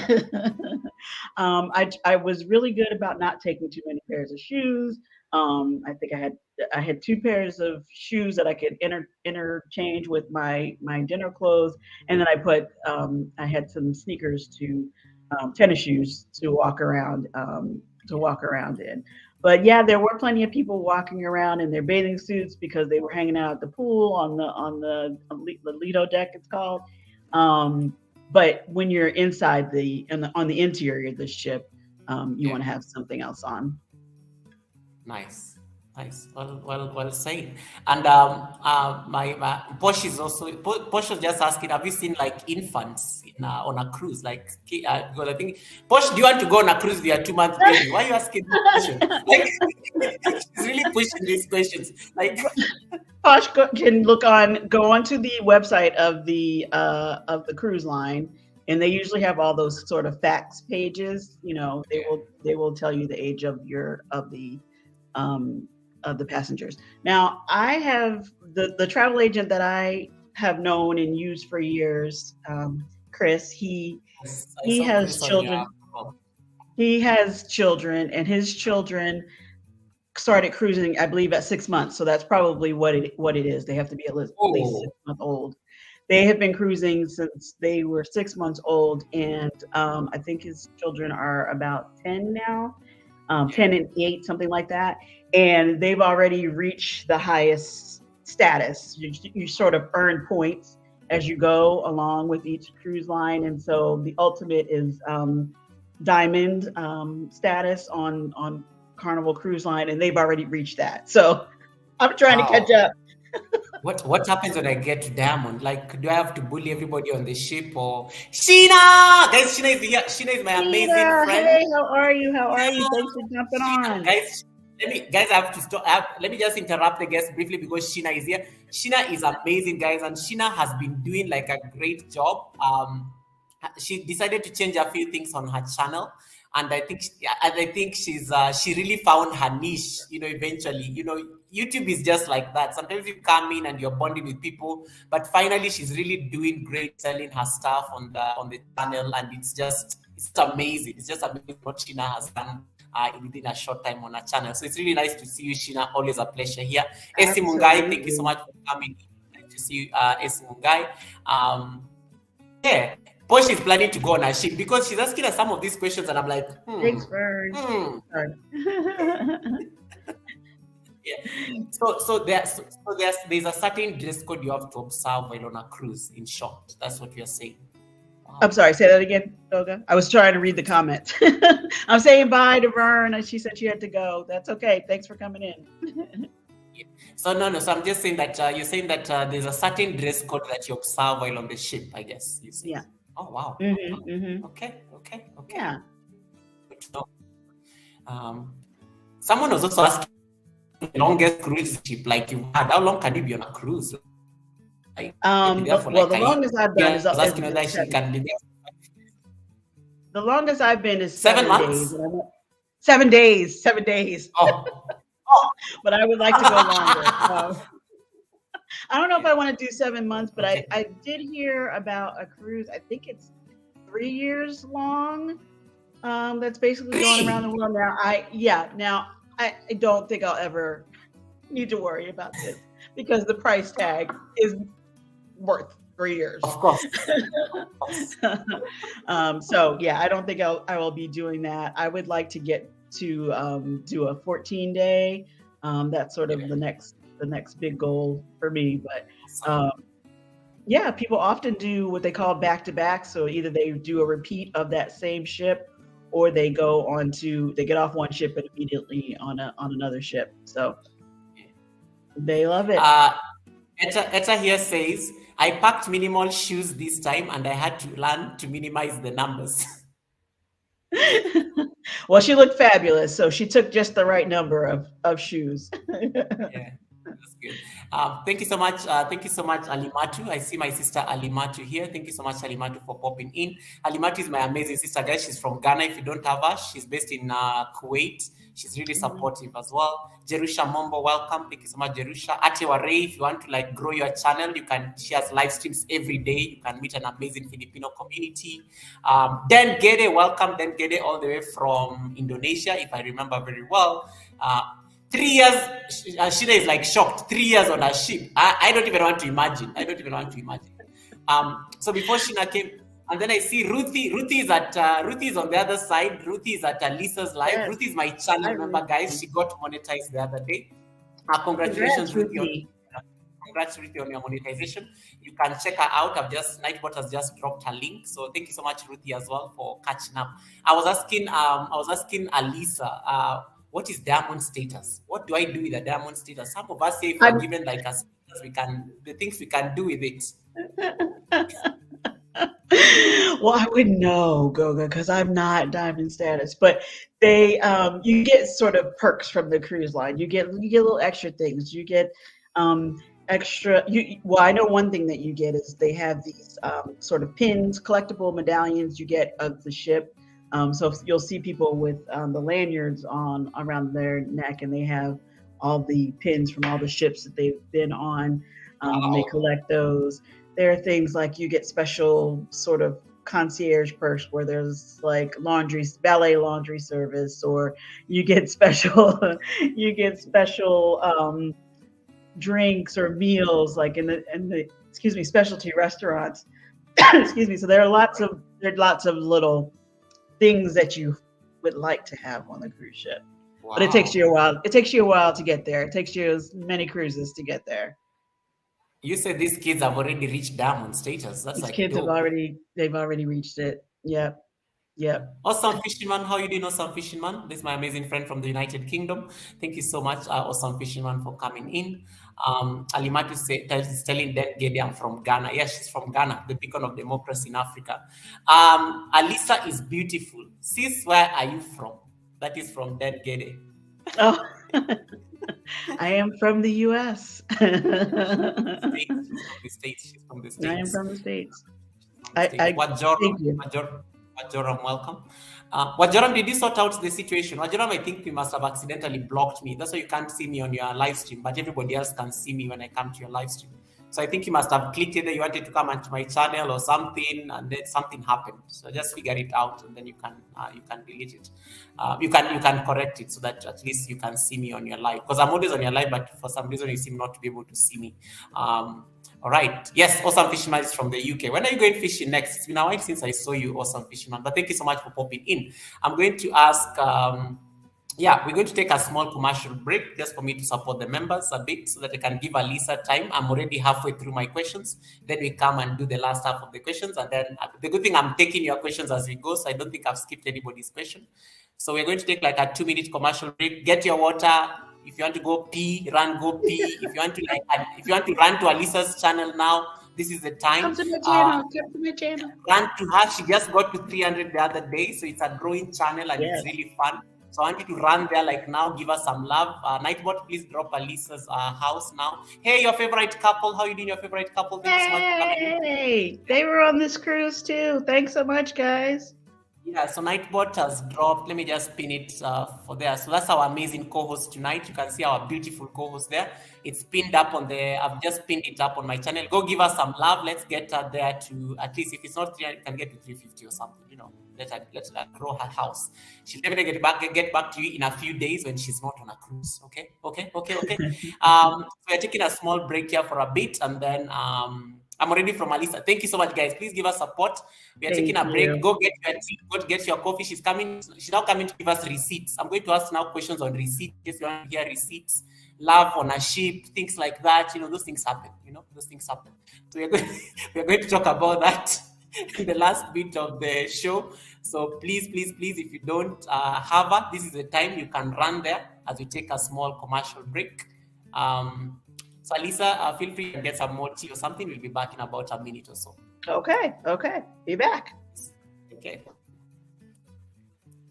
I was really good about not taking too many pairs of shoes. I think I had two pairs of shoes that I could interchange with my dinner clothes, and then I had some sneakers to tennis shoes to walk around in. But yeah, there were plenty of people walking around in their bathing suits because they were hanging out at the pool on the Lido deck, it's called. Um, but when you're inside on the interior of the ship, you Yeah. want to have something else on. Nice, nice. Well said. And my Posh is also Posh was just asking, have you seen like infants on a cruise? Like, because I think Posh, do you want to go on a cruise with your 2 month baby? Why are you asking this question? Like, she's really pushing these questions. Like, Posh can go onto the website of the cruise line, and they usually have all those sort of facts pages. They will tell you the age um, of the passengers. Now, I have the travel agent that I have known and used for years, Chris. I He saw has Chris on your. children. He has children, and his children started cruising, I believe, at 6 months. So that's probably what it is. They have to be at least Oh, 6 months old. They have been cruising since they were 6 months old, and I think his children are about 10 now, 10 and 8, something like that. And they've already reached the highest status. You sort of earn points as you go along with each cruise line, and so the ultimate is diamond status on Carnival Cruise Line, and they've already reached that. So I'm trying to catch wow. up. What happens when I get to Diamond? Like, do I have to bully everybody on the ship or Sheena? Guys, Sheena is here. Sheena is my amazing Sheena, friend. hey, how are you? How are you? Thanks for jumping Sheena, on. guys, I have to stop. Let me just interrupt the guest briefly because Sheena is here. Sheena is amazing, guys, and Sheena has been doing like a great job. She decided to change a few things on her channel, and I think she really found her niche. Eventually, YouTube is just like that. Sometimes you come in and you're bonding with people, but finally, she's really doing great selling her stuff on the channel, and it's amazing. It's just amazing what Sheena has done within a short time on our channel. So it's really nice to see you, Sheena. Always a pleasure here. Esi Mungai, thank you so Absolutely. much for coming. Nice to see you, Esi Mungai. Yeah, Posh is planning to go on a ship because she's asking us some of these questions, and I'm like, Thanks, Vern. Sorry. yeah. There's a certain dress code you have to observe while on a cruise. In short, that's what you're saying. Wow. I'm sorry, say that again, Doga. I was trying to read the comments. I'm saying bye to Vern, and she said she had to go. That's okay. Thanks for coming in. Yeah. So no. So I'm just saying that you're saying that there's a certain dress code that you observe while on the ship. I guess you say. Yeah. Oh wow. Okay. Yeah. Good to know. Someone was also asking the longest cruise ship like you've had. How long can you be on a cruise? Like be there for Well, like the a year. longest I've done I was asking whether she can be there. the longest I've been is 7 7 days. months. 7 days. 7 days. Oh. But I would like to go longer. I don't know if I want to do 7 months, but Okay. I did hear about a cruise. I think it's 3 years long. That's basically going around the world now. I don't think I'll ever need to worry about this because the price tag is worth 3 years. Of course. So yeah, I don't think I will be doing that. I would like to get to do a 14-day. That's sort of the next big goal for me. But yeah, people often do what they call back to back. So either they do a repeat of that same ship, or they get off one ship and immediately on another ship. So they love it. Etta here says, I packed minimal shoes this time and I had to learn to minimize the numbers. Well, she looked fabulous, so she took just the right number of shoes. Yeah, that's good. Thank you so much. Thank you so much, Alimatu. I see my sister Alimatu here. Thank you so much, Alimatu, for popping in. Alimatu is my amazing sister, guys. She's from Ghana. If you don't have her, she's based in Kuwait. She's really supportive as well. Jerusha Mombo, welcome. Thank you so much, Jerusha. Ate Warei, if you want to grow your channel, she has live streams every day. You can meet an amazing Filipino community. Den Gede, welcome. Den Gede, all the way from Indonesia, if I remember very well. 3 years, Sheena is shocked. 3 years on a ship. I don't even want to imagine. So before Sheena came, And then I see Ruthie. Ruthie is on the other side. Ruthie is at Lisa's live. Yes. Ruthie is my Hi, channel member, guys. Ruthie. She got monetized the other day. Congratulations, Congrats, Ruthie, on Ruthie. congrats, Ruthie, on your monetization. You can check her out. Nightbot has just dropped her link. So thank you so much, Ruthie, as well, for catching up. I was asking Alisa, what is diamond status? What do I do with a diamond status? Some of us say if we're I'm given like a status, the things we can do with it. well, I wouldn't know, Goga, because I'm not diamond status. But they, you get sort of perks from the cruise line. You get little extra things. You get extra. Well, I know one thing that you get is they have these sort of pins, collectible medallions you get of the ship. So you'll see people with the lanyards on around their neck, and they have all the pins from all the ships that they've been on. They Wow. collect those. There are things like you get special sort of concierge perks where there's like ballet laundry service, or you get special you get special drinks or meals like in the excuse me, specialty restaurants. Excuse me. So there are lots of little things that you would like to have on the cruise ship. But it takes Wow. you a while. It takes you a while to get there. It takes you as many cruises to get there. You said these kids have already reached diamond status. That's These like kids dope. they've already reached it. Yep. Yep. Awesome Fishing Man, how you doing, Awesome Fishing Man? This is my amazing friend from the United Kingdom. Thank you so much, Awesome Fishing Man, for coming in. Alimatu is telling that Gede I'm from Ghana. Yes, she's from Ghana, the beacon of democracy in Africa. Alisa is beautiful. Sis, where are you from? That is from Dead Gede. Oh, I am from the U.S. States. She's from the States. She's from the I am States. from the States. From the States. I thank you. Wajoram, welcome. Wajoram, did you sort out the situation? Wajoram, I think you must have accidentally blocked me. That's why you can't see me on your live stream, but everybody else can see me when I come to your live stream. So I think you must have clicked either you wanted to come onto my channel or something, and then something happened. So just figure it out, and then you can delete it. You can correct it so that at least you can see me on your live. Because I'm always on your live, but for some reason you seem not to be able to see me. All right. Yes, Awesome Fisherman is from the UK. When are you going fishing next? It's been a while since I saw you, Awesome Fisherman. But thank you so much for popping in. I'm going to ask. We're going to take a small commercial break just for me to support the members a bit so that I can give Alisa time. I'm already halfway through my questions. Then we come and do the last half of the questions. And then the good thing, I'm taking your questions as we go. So I don't think I've skipped anybody's question. So we're going to take like a 2-minute commercial break. Get your water. If you want to go pee, go pee. If you want to run to Alisa's channel now, this is the time. Come to my channel. Come to my channel. Run to her. She just got to 300 the other day. So it's a growing channel and Yes. it's really fun. So I want you to run there like now, give us some love. Nightbot, please drop Alisa's house now. Hey, your favorite couple. How you doing, your favorite couple? Thank you so much for coming in. Hey, they were on this cruise too. Thanks so much, guys. Yeah, so Nightbot has dropped. Let me just pin it for there. So that's our amazing co-host tonight. You can see our beautiful co-host there. It's pinned up on I've just pinned it up on my channel. Go give us some love. Let's get her there to at least, if it's not 300, you can get to 350 or something, Let her grow her house. She'll definitely get back to you in a few days when she's not on a cruise. Okay. So we're taking a small break here for a bit, and then I'm already from Alisa. Thank you so much, guys. Please give us support. We are taking a break. Go get your tea. Go get your coffee. She's now coming to give us receipts. I'm going to ask now questions on receipts. If you want to hear receipts, love on a ship, things like that. Those things happen. So we're going to talk about that in the last bit of the show. So please, if you don't have her, this is the time you can run there as we take a small commercial break. So Alisa, feel free to get some more tea or something. We'll be back in about a minute or so. Okay. Be back.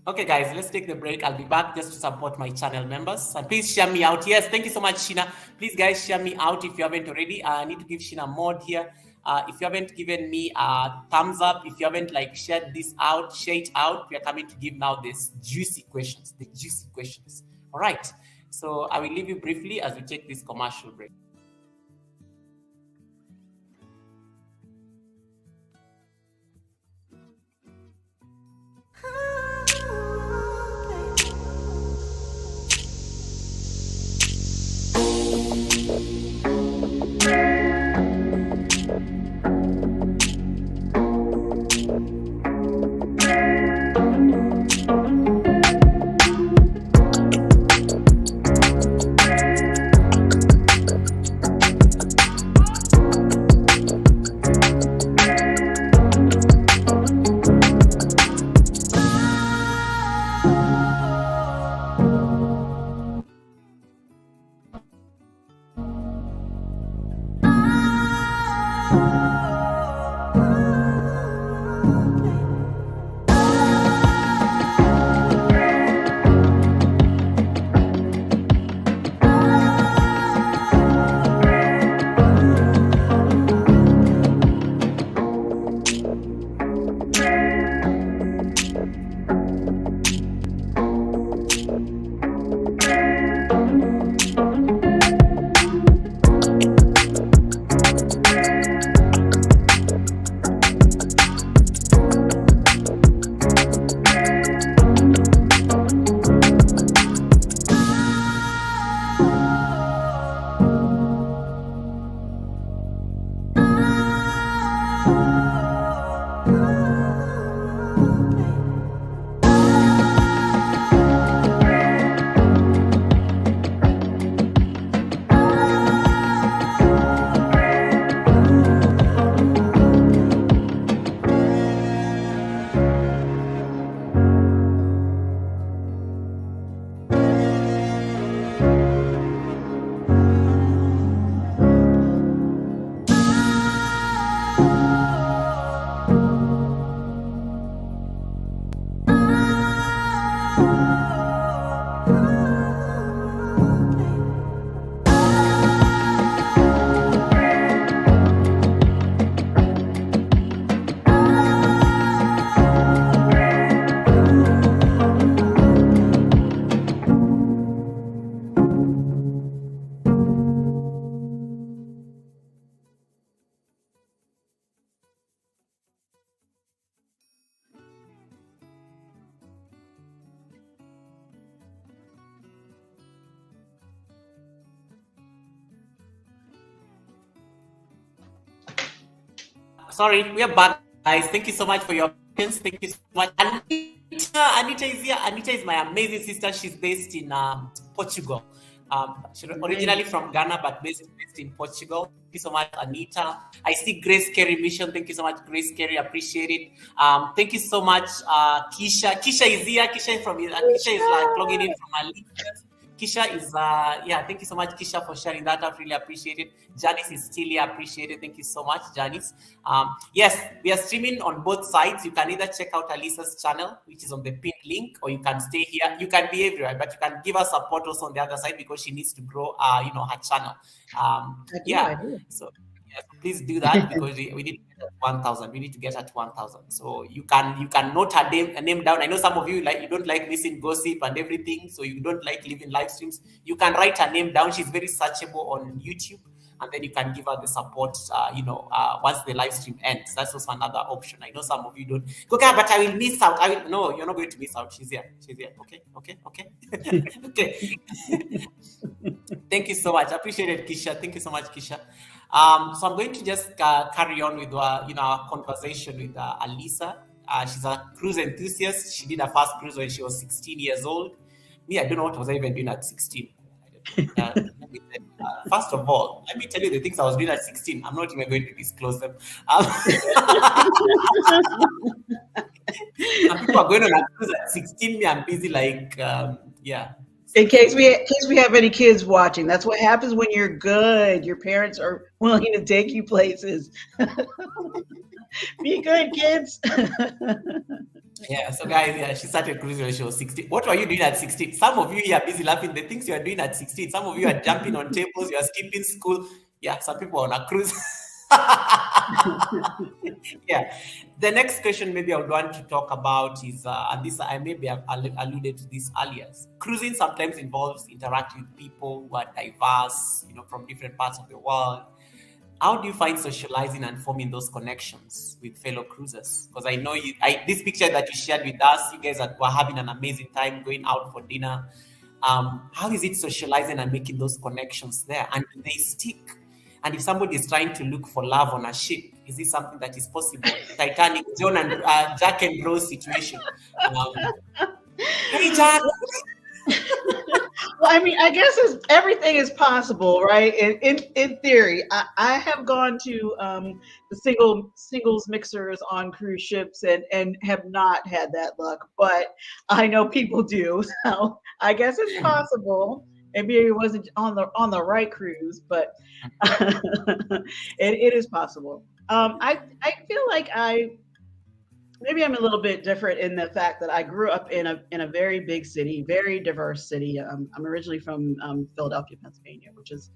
Okay, guys, let's take the break. I'll be back just to support my channel members. And please share me out. Yes, thank you so much, Sheena. Please, guys, share me out if you haven't already. I need to give Sheena a mod here. If you haven't given me a thumbs up, if you haven't shared this out, share it out. We are coming to give now the juicy questions. All right. So I will leave you briefly as we take this commercial break. Sorry, we are back, guys. Thank you so much for your patience. Thank you so much. Anita is here. Anita is my amazing sister. She's based in Portugal. She's originally Nice. from Ghana, but based in Portugal. Thank you so much, Anita. I see Grace Carey Mission. Thank you so much, Grace Carey. Appreciate it. Thank you so much, Kisha. Kisha is here. Kisha is like logging in from Malaysia. Kisha is, yeah, thank you so much, Kisha, for sharing that. I really appreciate it. Janice is still here. Appreciate it. Thank you so much, Janice. Yes, we are streaming on both sides. You can either check out Alisa's channel, which is on the pinned link, or you can stay here. You can be everywhere, but you can give us support also on the other side because she needs to grow, her channel. I Yeah, do. so yes, please do that because we need to get at 1,000. We need to get at 1,000. So you can note her name down. I know some of you you don't like missing gossip and everything, so you don't like living live streams. You can write her name down. She's very searchable on YouTube, and then you can give her the support. Once the live stream ends, that's also another option. I know some of you don't. Okay, but I will miss out. I will. No, you're not going to miss out. She's here. She's here. Okay. Okay. Thank you so much. I appreciate it, Kisha. Thank you so much, Kisha. So I'm going to just carry on with our conversation with Alisa. She's a cruise enthusiast. She did her first cruise when she was 16 years old. Me, I don't know what was I even doing at 16. First of all, let me tell you the things I was doing at 16. I'm not even going to disclose them. Some people are going on a cruise at 16. Me, I'm busy yeah. In case we have any kids watching, that's what happens when you're good. Your parents are willing to take you places. Be good, kids. Yeah, so guys, yeah, she started cruising when she was 16. What were you doing at 16? Some of you here are busy laughing. The things you are doing at 16. Some of you are jumping on tables, you are skipping school. Yeah, some people are on a cruise. Yeah. The next question maybe I would want to talk about is, and this I maybe have alluded to this earlier. Cruising sometimes involves interacting with people who are diverse, from different parts of the world. How do you find socializing and forming those connections with fellow cruisers? Because I know this picture that you shared with us, you guys were having an amazing time going out for dinner. How is it socializing and making those connections there? And do they stick? And if somebody is trying to look for love on a ship, is this something that is possible? Titanic, John and Jack and Rose situation. Hey, Jack. Well, I mean, I guess everything is possible, right? In theory, I have gone to the singles mixers on cruise ships and have not had that luck, but I know people do. So I guess it's possible. Maybe it wasn't on the right cruise, but it is possible. I feel like maybe I'm a little bit different in the fact that I grew up in a very big city, very diverse city. I'm originally from Philadelphia, Pennsylvania, which is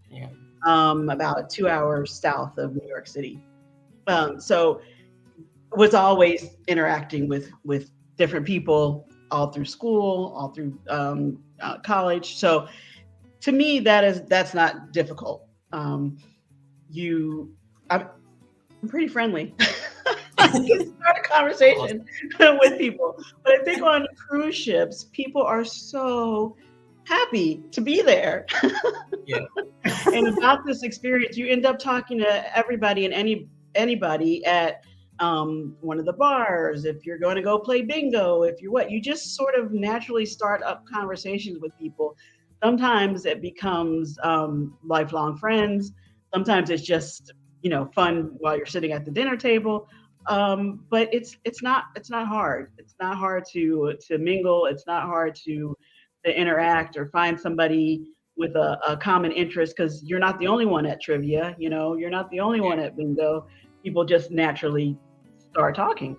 about 2 hours south of New York City. So was always interacting with different people all through school, all through college. So to me, that's not difficult. I'm pretty friendly. I can start a conversation with people. But I think on cruise ships, people are so happy to be there. Yeah. And about this experience, you end up talking to everybody and anybody at one of the bars. If you're going to go play bingo, you just sort of naturally start up conversations with people. Sometimes it becomes lifelong friends. Sometimes it's just fun while you're sitting at the dinner table. But it's not hard. It's not hard to mingle. It's not hard to interact or find somebody with a common interest, because you're not the only one at trivia. You're not the only one at bingo. People just naturally start talking.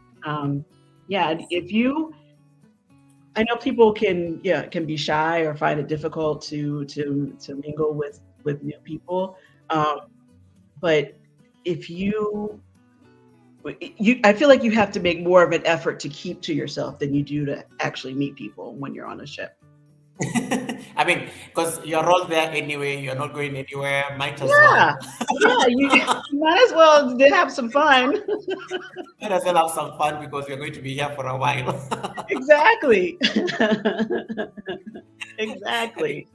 I know people can be shy or find it difficult to mingle with new people. But if I feel like you have to make more of an effort to keep to yourself than you do to actually meet people when you're on a ship. I mean, because you're all there anyway, you're not going anywhere, might as well. Yeah, you might as well have some fun. Might as well have some fun because we're going to be here for a while. Exactly. Exactly.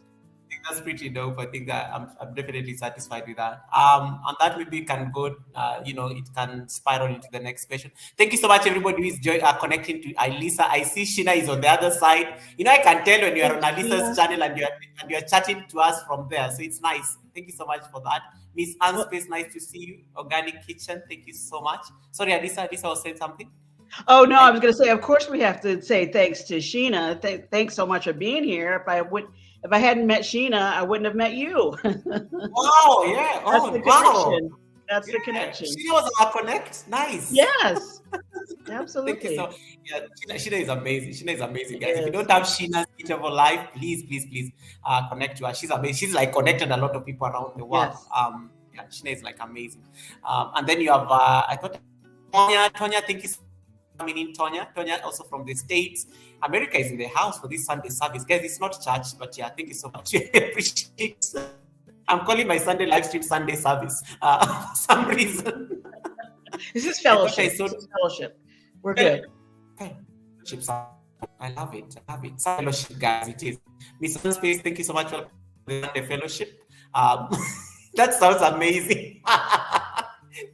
that's pretty dope. I think that I'm definitely satisfied with that. And that maybe can go, it can spiral into the next question. Thank you so much, everybody who is connecting to Alisa. I see Sheena is on the other side. I can tell when you are on Thanks, Alisa's Sheena. channel and you're chatting to us from there. So it's nice. Thank you so much for that. Miss Well, Anspace, nice to see you. Organic Kitchen, thank you so much. Sorry, Alisa was saying something. oh no, I I, was going to say, of course, we have to say thanks to Sheena. Thanks so much for being here. If I hadn't met Sheena, I wouldn't have met you. wow, yeah. That's Oh, the wow. connection. That's the Yeah. connection. She was our connect. Nice. Yes, Thank you so. absolutely. Yeah, Sheena is amazing. Sheena is amazing, It guys. If you is. don't have Sheena's beautiful life, please, please, please, connect to her. She's amazing. She's like connected a lot of people around the world. Yes. Yeah, Sheena is like amazing. And then you have, I thought, Tonya. Tonya, thank you so much for coming in, Tonya. Tonya, also from the States. America is in the house for this Sunday service, guys. It's not church, but yeah, thank you so much. I appreciate it. I'm calling my Sunday live stream Sunday service for some reason. This is I thought I fellowship. saw This is fellowship. We're good. fellowship. I love it. I love it. Fellowship, guys. It is. Miss Space, thank you so much for the fellowship. Um, that sounds amazing.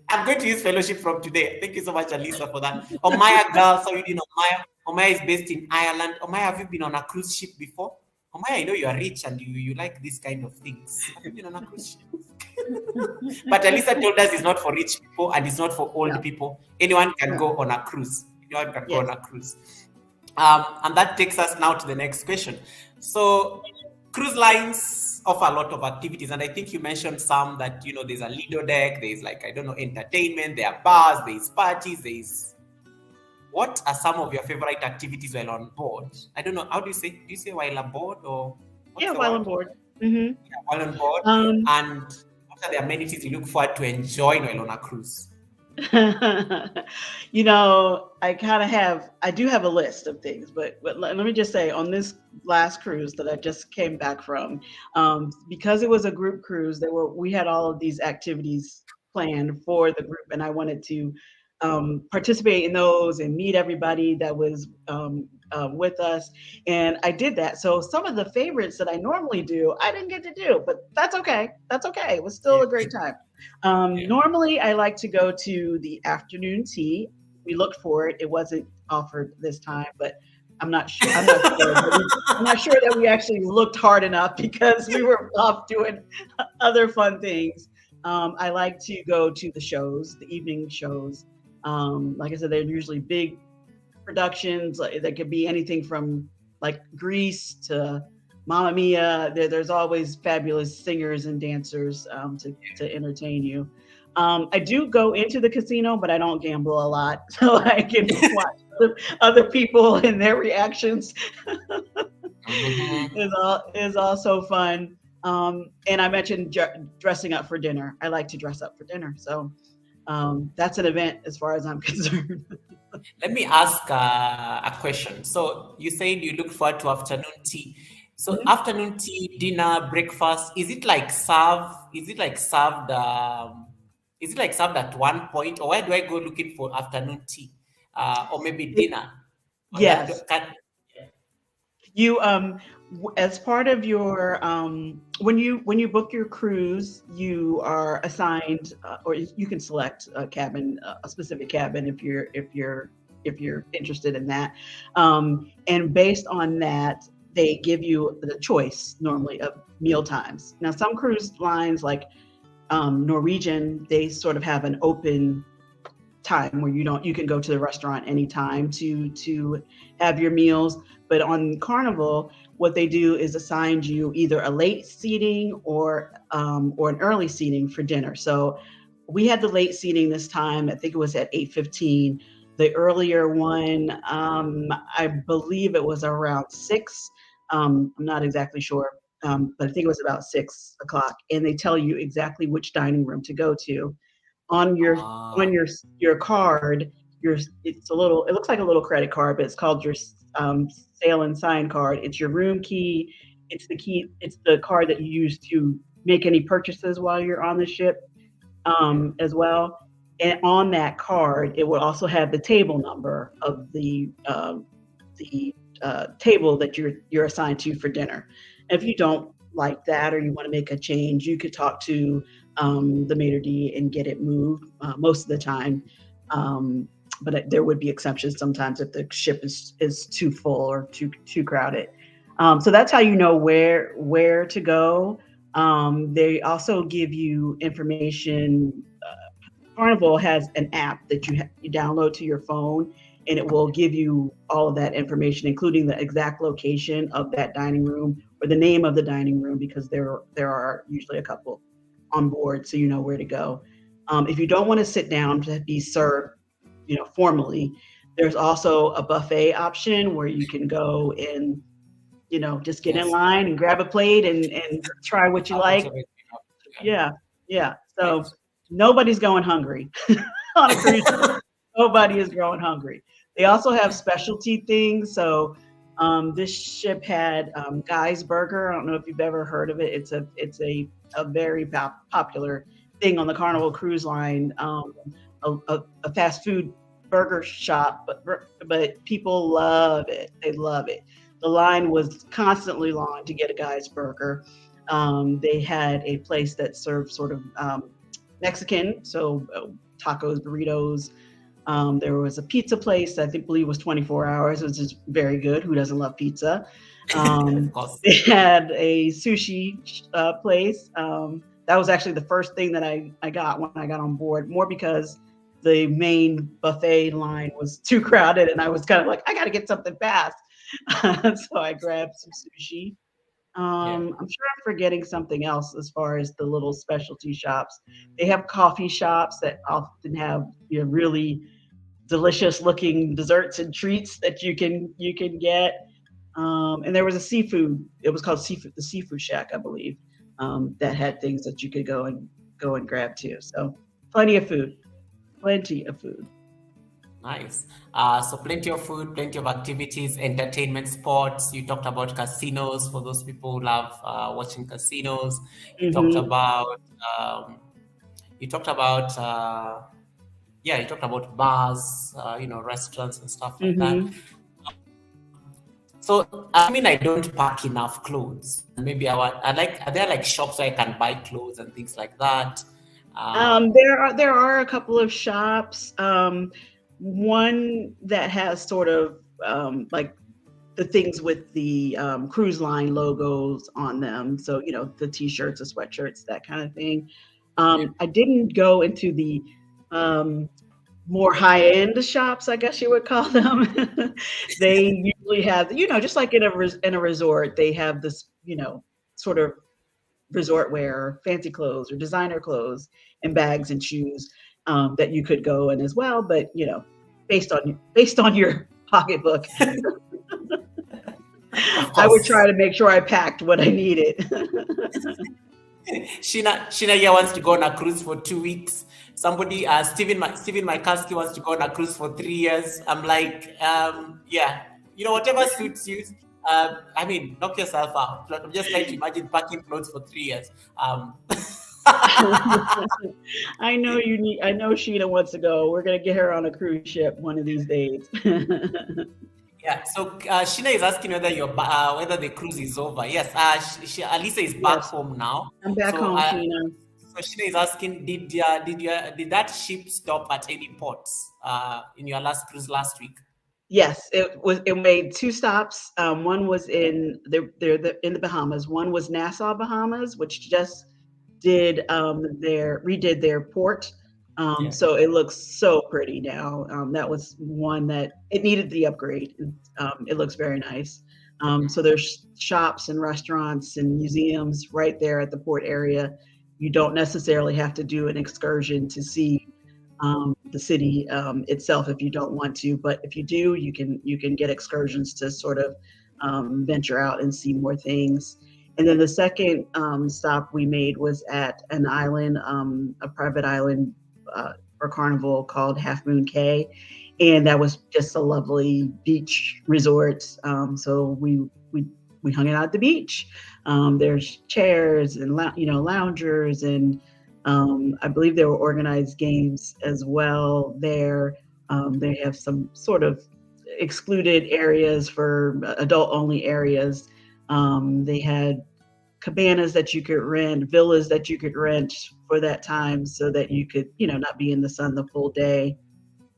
I'm going to use fellowship from today. Thank you so much, Alisa, for that. Omaya girl, sorry, you know, Omaya. Omaya is based in Ireland. Omaya, have you been on a cruise ship before? Omaya, I know you are rich and you like these kind of things. Have you been on a cruise ship? But Alisa told us it's not for rich people and it's not for old No. people. Anyone can No. go on a cruise. Anyone can go Yes. on a cruise. And that takes us now to the next question. So, cruise lines offer a lot of activities, and I think you mentioned some that there's a Lido deck, there's like I don't know entertainment, there are bars, there's parties, there's. What are some of your favorite activities while on board? I don't know. How do you say? Do you say while aboard or what's Yeah, the while on word? board. Hmm. Yeah, while on board. Um, And what are the amenities you look forward to enjoying while on a cruise? I do have a list of things, but let me just say on this last cruise that I just came back from, because it was a group cruise, we had all of these activities planned for the group, and I wanted to participate in those and meet everybody that was with us, and I did that. So some of the favorites that I normally do, I didn't get to do, but that's okay. That's okay. It was still a great time. Yeah. Normally, I like to go to the afternoon tea. We looked for it. It wasn't offered this time, but I'm not sure. I'm not sure that we actually looked hard enough because we were off doing other fun things. I like to go to the shows, the evening shows. Like I said, they're usually big productions. That could be anything from like Grease to Mamma Mia. There's always fabulous singers and dancers to entertain you. I do go into the casino, but I don't gamble a lot, so I can watch other people and their reactions. Mhm. Is also fun. And I mentioned dressing up for dinner. I like to dress up for dinner, so that's an event as far as I'm concerned. Let me ask a question. So you said you look forward to afternoon tea. So Mhm. afternoon tea, dinner, breakfast, is it like served? Is it like served? Is it like served at one point, or where do I go looking for afternoon tea, or maybe It- dinner? Or yes, can, you as part of your when you book your cruise, you are assigned or you can select a cabin, a specific cabin if you're interested in that, and based on that they give you the choice normally of meal times. Now some cruise lines like Norwegian, they sort of have an open time where you can go to the restaurant anytime to have your meals. But on Carnival, what they do is assign you either a late seating or an early seating for dinner. So we had the late seating this time. I think it was at 8:15. The earlier one, I believe it was around 6. I'm not exactly sure, but I think it was about 6 o'clock. And they tell you exactly which dining room to go to on your uh, on your card. It looks like a little credit card, but it's called your um, sail and sign card. It's your room key. It's the card that you use to make any purchases while you're on the ship, as well. And on that card, it will also have the table number of the table that you're assigned to for dinner. If you don't like that, or you want to make a change, you could talk to the maitre d and get it moved most of the time. Um, but there would be exceptions sometimes if the ship is too full or too crowded. So that's how you know where to go. They also give you information. Carnival has an app that you download to your phone, and it will give you all of that information, including the exact location of that dining room or the name of the dining room, because there are usually a couple on board, so you know where to go. If you don't want to sit down to be served, formally, there's also a buffet option where you can go and just get in Yes. line and grab a plate and try what you Have like. whatever you have. Yeah. Yeah, yeah. Right. So nobody's going hungry on a cruise ship. Nobody is going hungry. They also have specialty things. So this ship had Guy's Burger. I don't know if you've ever heard of it. It's a very popular thing on the Carnival Cruise Line. A fast food burger shop, but people love it. They love it. The line was constantly long to get a Guy's Burger. They had a place that served sort of Mexican, so tacos, burritos. There was a pizza place that I think believe was 24 hours, which is very good. Who doesn't love pizza? Of course. They had a sushi place. That was actually the first thing that I got when I got on board, more because the main buffet line was too crowded, and I was kind of like, I got to get something fast. So I grabbed some sushi. Yeah. I'm sure I'm forgetting something else as far as the little specialty shops. They have coffee shops that often have really delicious looking desserts and treats that you can get. And there was a seafood. It was called the Seafood Shack, I believe, that had things that you could go and grab too. So plenty of food, plenty of food. Nice. So plenty of food, plenty of activities, entertainment, sports. You talked about casinos for those people who love watching casinos. You talked Hmm. about um, you talked about yeah, you talked about bars, restaurants and stuff like that. Hmm. So I mean, I don't pack enough clothes. Maybe I like. Are there like shops where I can buy clothes and things like that? Um, There are a couple of shops. One that has sort of like the things with the cruise line logos on them. So, the t-shirts, the sweatshirts, that kind of thing. yeah. I didn't go into the um, more high-end shops, I guess you would call them. They usually have, just like in a resort, they have this, sort of resort wear, fancy clothes or designer clothes and bags and shoes that you could go in as well. But, based on your pocketbook, Of I would course. try to make sure I packed what I needed. Sheena here wants to go on a cruise for 2 weeks. Somebody, Steven Mikaski wants to go on a cruise for 3 years. I'm like, yeah, whatever suits you. I mean, knock yourself out. Like, I'm just trying to imagine packing clothes for 3 years. I know Sheena wants to go. We're gonna get her on a cruise ship one of these days. Yeah. So Sheena is asking whether the cruise is over. Yes. Alisa is back Yes, home now. I'm back So home, Sheena. so Sheena is asking, did that ship stop at any ports in your last cruise last week? Yes, it made two stops. One was in the Bahamas. One was Nassau, Bahamas, which just redid their port. Yeah. So it looks so pretty now. That was one that it needed the upgrade. It looks very nice. So there's shops and restaurants and museums right there at the port area. You don't necessarily have to do an excursion to see the city itself if you don't want to, but if you do, you can get excursions to sort of venture out and see more things. And then the second stop we made was at an island, a private island for Carnival called Half Moon Cay, and that was just a lovely beach resort. So we hung out at the beach. There's chairs and loungers, and I believe there were organized games as well there. They have some sort of excluded areas for adult only areas. They had cabanas that you could rent, villas that you could rent for that time, so that you could, not be in the sun the full day.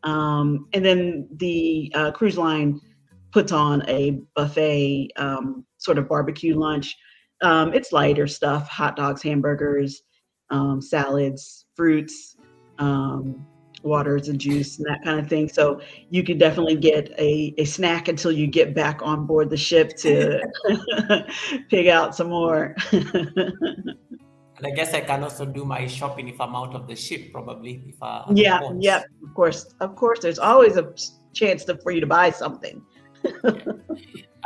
And then the cruise line puts on a buffet, sort of barbecue lunch. It's lighter stuff: hot dogs, hamburgers, salads, fruits, um, waters and juice, and that kind of thing. So you could definitely get a snack until you get back on board the ship to pig out some more. And I guess I can also do my shopping if I'm out of the ship, probably if on the Yeah, port. yeah, of course. There's always a chance for you to buy something. Yeah.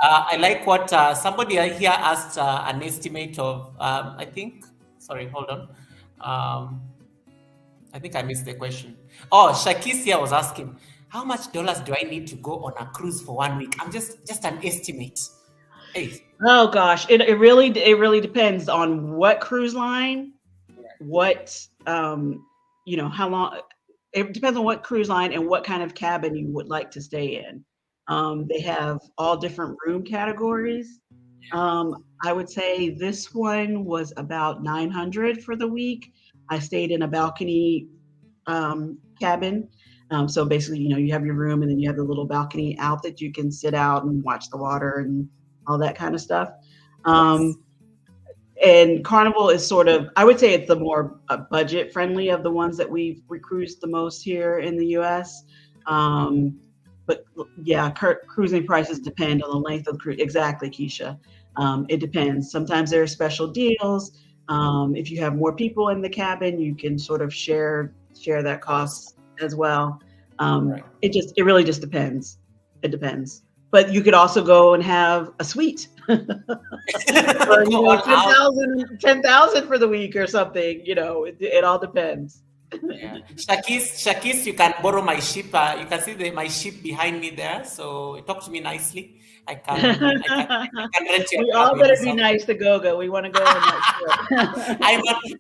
I like what somebody here asked an estimate of. I think. Sorry, hold on. I think I missed the question. Oh, Shakis here was asking, how much dollars do I need to go on a cruise for 1 week? I'm just an estimate. Hey. Oh gosh, it really depends on what cruise line, what how long. It depends on what cruise line and what kind of cabin you would like to stay in. They have all different room categories. I would say this one was about $900 for the week. I stayed in a balcony cabin. So basically, you have your room and then you have the little balcony out that you can sit out and watch the water and all that kind of stuff. And Carnival is sort of, I would say it's the more budget friendly of the ones that we've cruised the most here in the US. But yeah, cruising prices depend on the length of the cruise. Exactly, Keisha. It depends. Sometimes there are special deals. If you have more people in the cabin, you can sort of share that cost as well. It really just depends. It depends. But you could also go and have a suite for 10,000 for the week or something. It all depends. Yeah. Shakis, you can borrow my ship. You can see my ship behind me there. So talk to me nicely. I can rent you. We all better be nice to Goga. We want to go on that trip.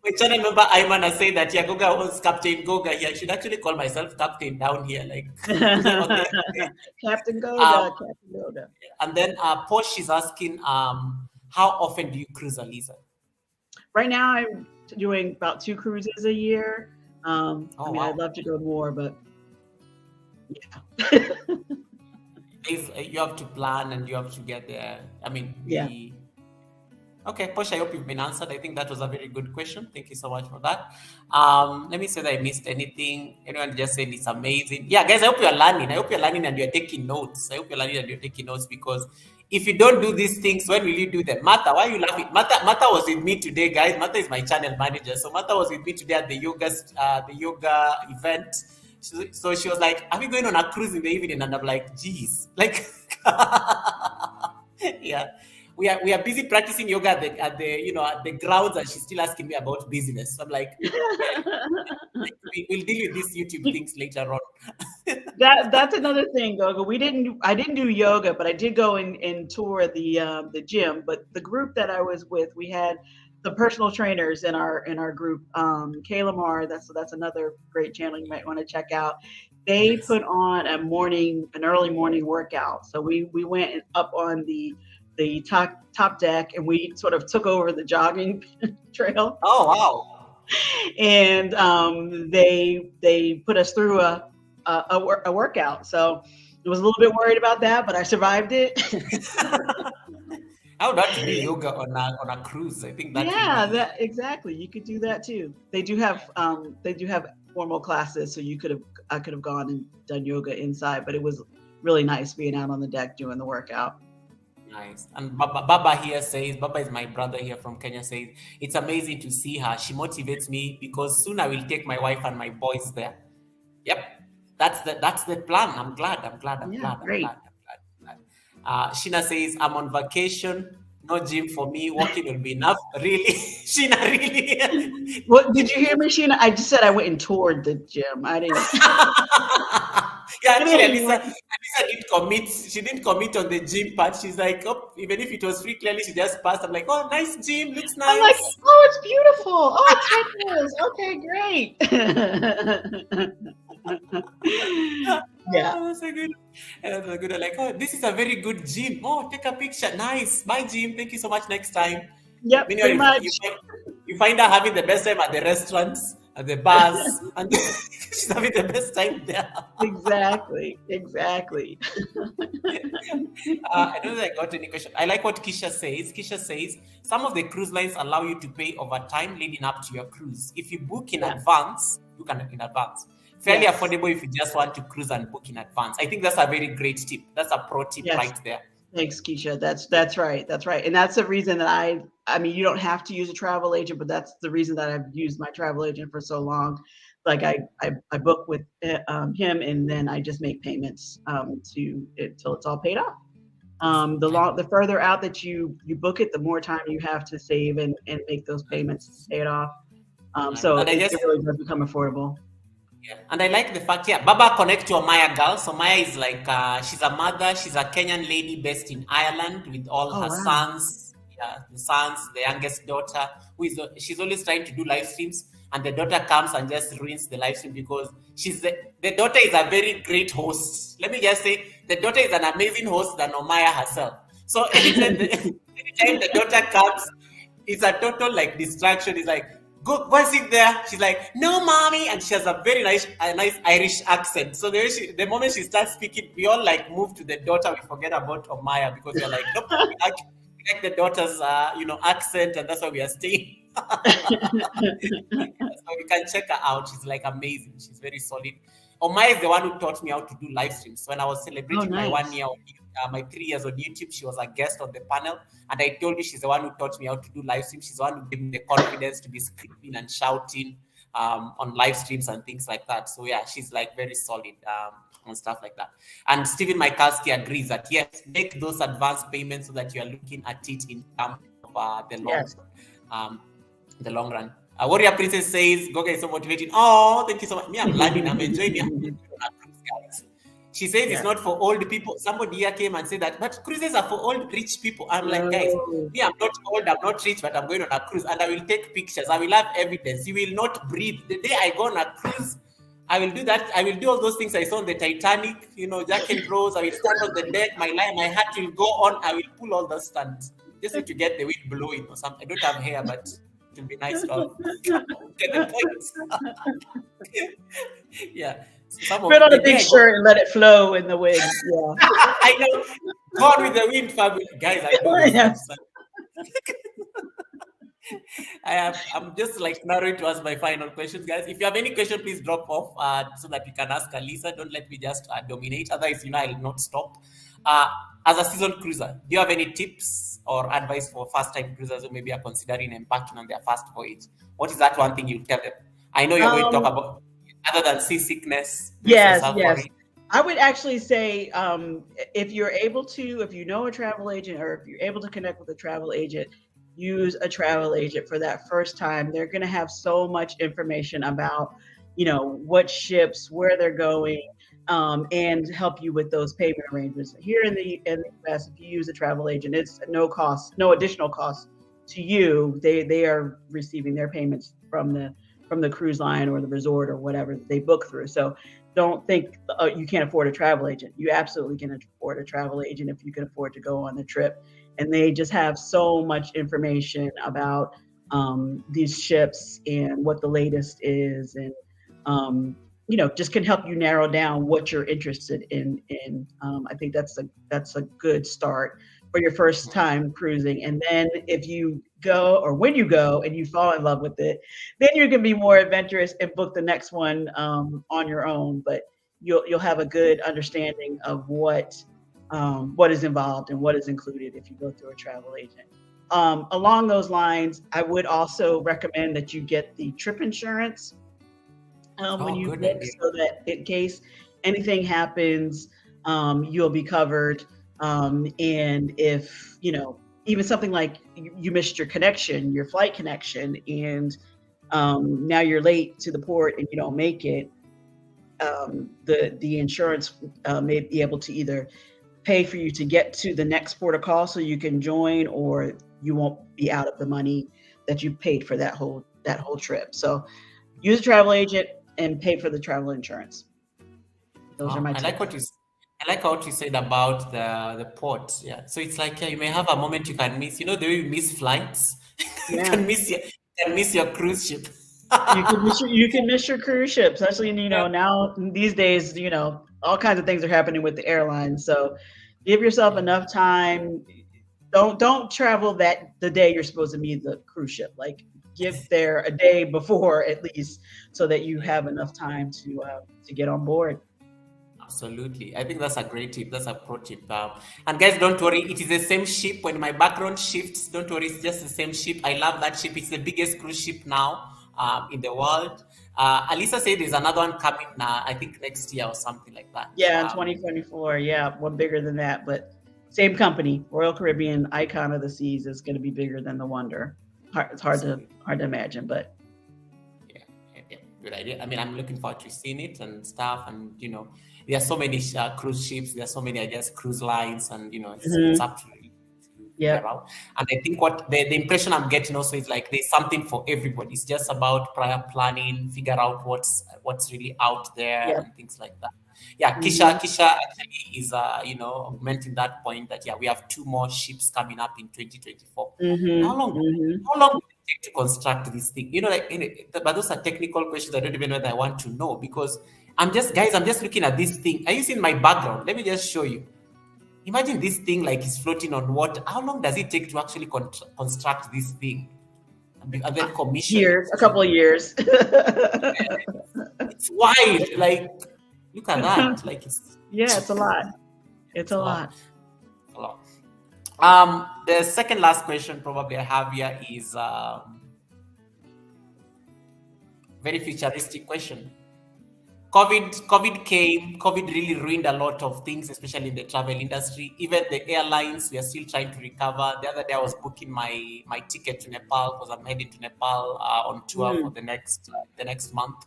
We're trying to remember Ayman and say that Goga was Captain Goga here. I should actually call myself Captain down here. Captain Goga, Captain Goga. And then Posh is asking, how often do you cruise, Alisa? Right now, I'm doing about 2 cruises a year. Wow. I'd love to go more, but yeah. You have to plan and you have to get there. Okay, Posh, I hope you've been answered. I think that was a very good question. Thank you so much for that. Let me say that I missed anything. Anyone just said it's amazing. Yeah, guys, I hope you're learning. And you're taking notes. Because if you don't do these things, when will you do them? Martha, why are you laughing? Martha was with me today, guys. Martha is my channel manager. So Martha was with me today at the yoga event. So she was like, are we going on a cruise in the evening? And I'm like, geez. Yeah. We are busy practicing yoga at the grounds, and she's still asking me about business. So I'm like, we'll deal with these YouTube things later on. That's another thing, Goga. I didn't do yoga, but I did go and tour the gym. But the group that I was with, we had the personal trainers in our group. Kayla Marr, that's another great channel you might want to check out. They put on an early morning workout. So we went up on the top deck, and we sort of took over the jogging trail. Oh wow! And they put us through a workout. So I was a little bit worried about that, but I survived it. I would like to do yoga on a cruise. I think that exactly. You could do that too. They do have formal classes, so I could have gone and done yoga inside, but it was really nice being out on the deck doing the workout. Nice. And Baba here says, Baba is my brother here from Kenya, says, it's amazing to see her. She motivates me because soon I will take my wife and my boys there. Yep. That's the plan. I'm glad. Sheena says, I'm on vacation. No gym for me. Walking will be enough. Really? Sheena, really? What did you hear me, Sheena? I just said I went and toured the gym. I didn't. Yeah, actually, Alisa didn't commit. She didn't commit on the gym part. She's like, oh, even if it was free, clearly she just passed. I'm like, oh, nice gym, looks nice. I'm like, oh, it's beautiful. Oh, it's fabulous. Okay, great. Yeah, that's so good. And that's so good. I'm like, oh, this is a very good gym. Oh, take a picture. Nice. Bye, gym. Thank you so much. Next time. Yep, Meanwhile, pretty much. you find her having the best time at the restaurants, at the bars, and she's having the best time there. Exactly. Exactly. I don't think I got any question. I like what Kisha says. Kisha says some of the cruise lines allow you to pay over time leading up to your cruise. If you book in Yes. advance, book in advance. Fairly Yes. affordable if you just want to cruise and book in advance. I think that's a very great tip. That's a pro tip Yes. right there. Thanks, Keisha. That's right. That's right. And that's the reason that I mean, you don't have to use a travel agent, but that's the reason that I've used my travel agent for so long. Like I book with him, and then I just make payments to it till it's all paid off. The further out that you book it, the more time you have to save and make those payments to pay it off. So And I it just really does become affordable. Yeah, and I like the fact, yeah, Baba connect to a Maya girl. So Maya is like, she's a mother. She's a Kenyan lady based in Ireland with all Oh her wow. sons. Yeah, the sons, the youngest daughter, she's always trying to do live streams, and the daughter comes and just ruins the live stream because the daughter is a very great host. Let me just say, the daughter is an amazing host than Omaya herself. So anytime the daughter comes, it's a total like distraction. It's like, go sit there. She's like, no, mommy, and she has a nice Irish accent. So the moment she starts speaking, we all like move to the daughter. We forget about Omaya because we're like, nope, we like the daughter's accent, and that's why we are staying. So you can check her out. She's like amazing. She's very solid. Omaya is the one who taught me how to do live streams. When I was Oh celebrating my one nice. year, my 3 years on YouTube, she was a guest on the panel. And I told you she's the one who taught me how to do live streams. She's the one who gave me the confidence to be screaming and shouting on live streams and things like that. So yeah, she's like very solid and stuff like that. And Stephen Michalski agrees that yes, make those advance payments so that you are looking at it in terms of Yes. um, the long run. Warrior Princess says, Goga is so motivating. Oh, thank you so much. Me, I'm learning. I'm enjoying it. Guys. She says it's Yeah. not for old people. Somebody here came and said that, but cruises are for old rich people. I'm like, guys, Oh. me, I'm not old, I'm not rich, but I'm going on a cruise and I will take pictures. I will have evidence. You will not breathe. The day I go on a cruise, I will do that. I will do all those things I saw on the Titanic, Jack and Rose. I will stand on the deck. My hat will go on. I will pull all the stunts. Just need to get the wind blowing or something. I don't have hair, but it will be nice to have. Get the point. Yeah. So some Put of on the a day big I go, shirt and let it flow in the wind. Yeah. I know. God with the wind, family. Guys, I do those Yes. things. I'm just like narrowing to ask my final questions, guys. If you have any question, please drop off so that we can ask Alisa. Don't let me just dominate. Otherwise, I'll not stop. Uh, as a seasoned cruiser, do you have any tips or advice for first-time cruisers who maybe are considering embarking on their first voyage? What is that one thing you tell them? I know you're going to talk Um, about other than seasickness, brace yes, yourself for yes. it. I would actually say if you're able to, if you know a travel agent or if you're able to connect with a travel agent, use a travel agent for that first time. They're going to have so much information about, what ships, where they're going, and help you with those payment arrangements. Here in the US, if you use a travel agent, it's no cost, no additional cost to you. They are receiving their payments from the cruise line or the resort or whatever they book through. So don't think you can't afford a travel agent. You absolutely can afford a travel agent if you can afford to go on the trip. And they just have so much information about these ships and what the latest is, and just can help you narrow down what you're interested in. I think that's a good start for your first time cruising. And then if you go, or when you go and you fall in love with it, then you can be more adventurous and book the next one on your own. But you'll have a good understanding of what is involved and what is included if you go through a travel agent. Along those lines, I would also recommend that you get the trip insurance when Oh, you good book, idea. so that in case anything happens, you'll be covered. And if, even something like you missed your connection, your flight connection, and now you're late to the port and you don't make it, the insurance may be able to either pay for you to get to the next port of call so you can join, or you won't be out of the money that you paid for that whole trip. So use a travel agent and pay for the travel insurance. Those are Wow, my I like tips. I like what you said about the port. Yeah. So it's like, yeah, you may have a moment you can miss. You know the way we miss flights. You Yeah. can miss your cruise ship. You can miss your cruise ship, especially Yeah. now these days, all kinds of things are happening with the airlines. So give yourself Yeah. enough time. Don't travel that the day you're supposed to meet the cruise ship. Like get there a day before at least, so that you Yeah. have enough time to get on board. Absolutely. I think that's a great tip. That's a pro tip. And guys, don't worry. It is the same ship. When my background shifts, don't worry. It's just the same ship. I love that ship. It's the biggest cruise ship now in the world. Alisa said there's another one coming, I think next year or something like that. Yeah, in 2024. Yeah, one bigger than that, but same company, Royal Caribbean, Icon of the Seas is going to be bigger than the Wonder. It's Absolutely. hard to imagine, but Yeah, yeah, good idea. I mean, I'm looking forward to seeing it and stuff. And there are so many cruise ships. There are so many, I guess, cruise lines, and it's mhm. up to you to figure Yep. out. And I think what the impression I'm getting also is like there's something for everybody. It's just about prior planning, figure out what's really out there Yep. and things like that. Yeah, Mhm. Kisha actually is augmenting that point that yeah, we have two more ships coming up in 2024. How Mhm. long Mhm. how long will it take to construct this thing? But those are technical questions. I don't even know that I want to know because I'm just looking at this thing. Are you seeing my background? Let me just show you. Imagine this thing like is floating on water. How long does it take to actually construct this thing and then commission Years, a it? couple of years. It's wide. Like, look at that. Like, it's Yeah, it's a lot. It's it's a a lot. lot. A lot. The second last question probably I have here is very futuristic question. COVID came. COVID really ruined a lot of things, especially in the travel industry. Even the airlines, we are still trying to recover. The other day, I was booking my ticket to Nepal because I'm heading to Nepal on tour for Mm, the next month,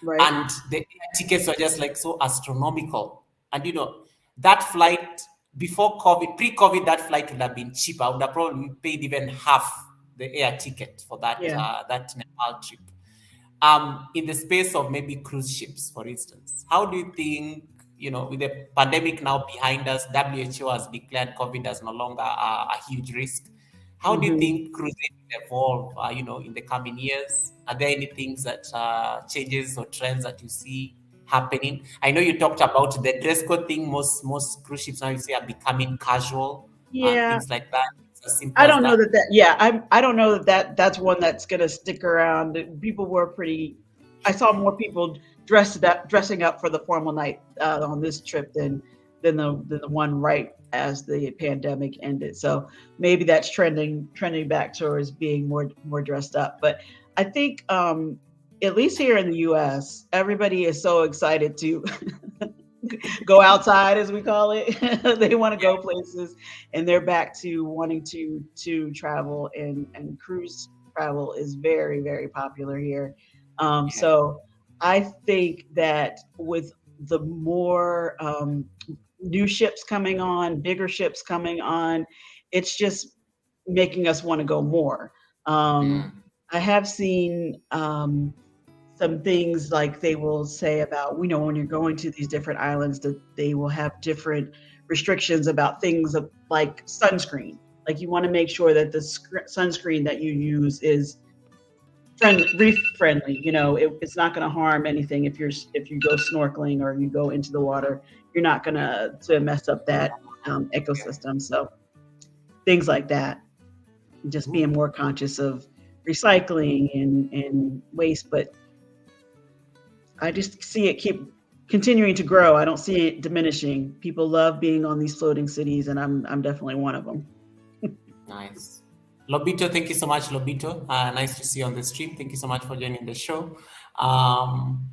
right. and the air tickets were just like so astronomical. And that flight before COVID, pre-COVID, that flight would have been cheaper. I would have probably paid even half the air ticket for Yeah. that Nepal trip. In the space of maybe cruise ships, for instance, how do you think, with the pandemic now behind us, WHO has declared COVID as no longer a huge risk? How do you Mhm. think cruising will evolve, in the coming years? Are there any things that changes or trends that you see happening? I know you talked about the dress code thing. Most cruise ships now you see are becoming casual and Yeah, things like that. It's as simple I as don't know that. that. Yeah, I don't know that's one that's gonna stick around. People were pretty. I saw more people dressing up for the formal night on this trip than the one right as the pandemic ended. So maybe that's trending back towards being more dressed up. But I think at least here in the U.S., everybody is so excited to go outside, as we call it. They want to Yeah, go places, and they're back to wanting to travel, and cruise travel is very popular here. yeah, So I think that with the more new ships coming on, bigger ships coming on, it's just making us want to go more. Um, mm, I have seen some things like they will say about, when you're going to these different islands, that they will have different restrictions about things like sunscreen. Like you want to make sure that the sunscreen that you use is reef friendly. It's not going to harm anything if you go snorkeling or you go into the water. You're not going yeah, to mess up that yeah. ecosystem. So things like that, just being Ooh. more conscious of recycling and waste. But I just see it keep continuing to grow. I don't see it diminishing. People love being on these floating cities, and I'm definitely one of them. Nice. Lobito, thank you so much, Lobito. Nice to see you on the stream. Thank you so much for joining the show. Um,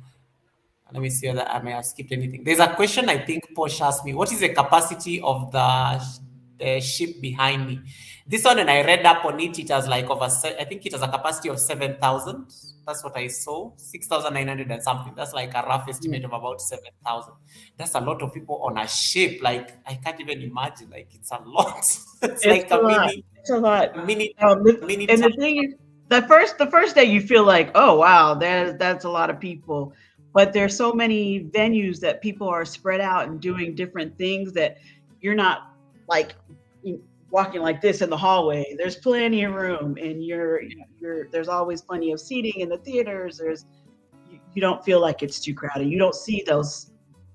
let me see whether I may have skipped anything. There's a question I think Posh asked me. What is the capacity of the ship behind me? This one, and I read up on it, it has like I think it has a capacity of 7,000. That's what I saw. 6,900 and something. That's like a rough Yeah. estimate of about 7,000. That's a lot of people on a ship. Like, I can't even imagine. Like, it's a lot. It's It's like a lot. It's a lot. a mini, a mini And town. the thing is, the first day you feel like, oh wow, that's a lot of people. But there's so many venues that people are spread out and doing different things that you're not like walking like this in the hallway. There's plenty of room, and there's always plenty of seating in the theaters. You don't feel like it's too crowded. You don't see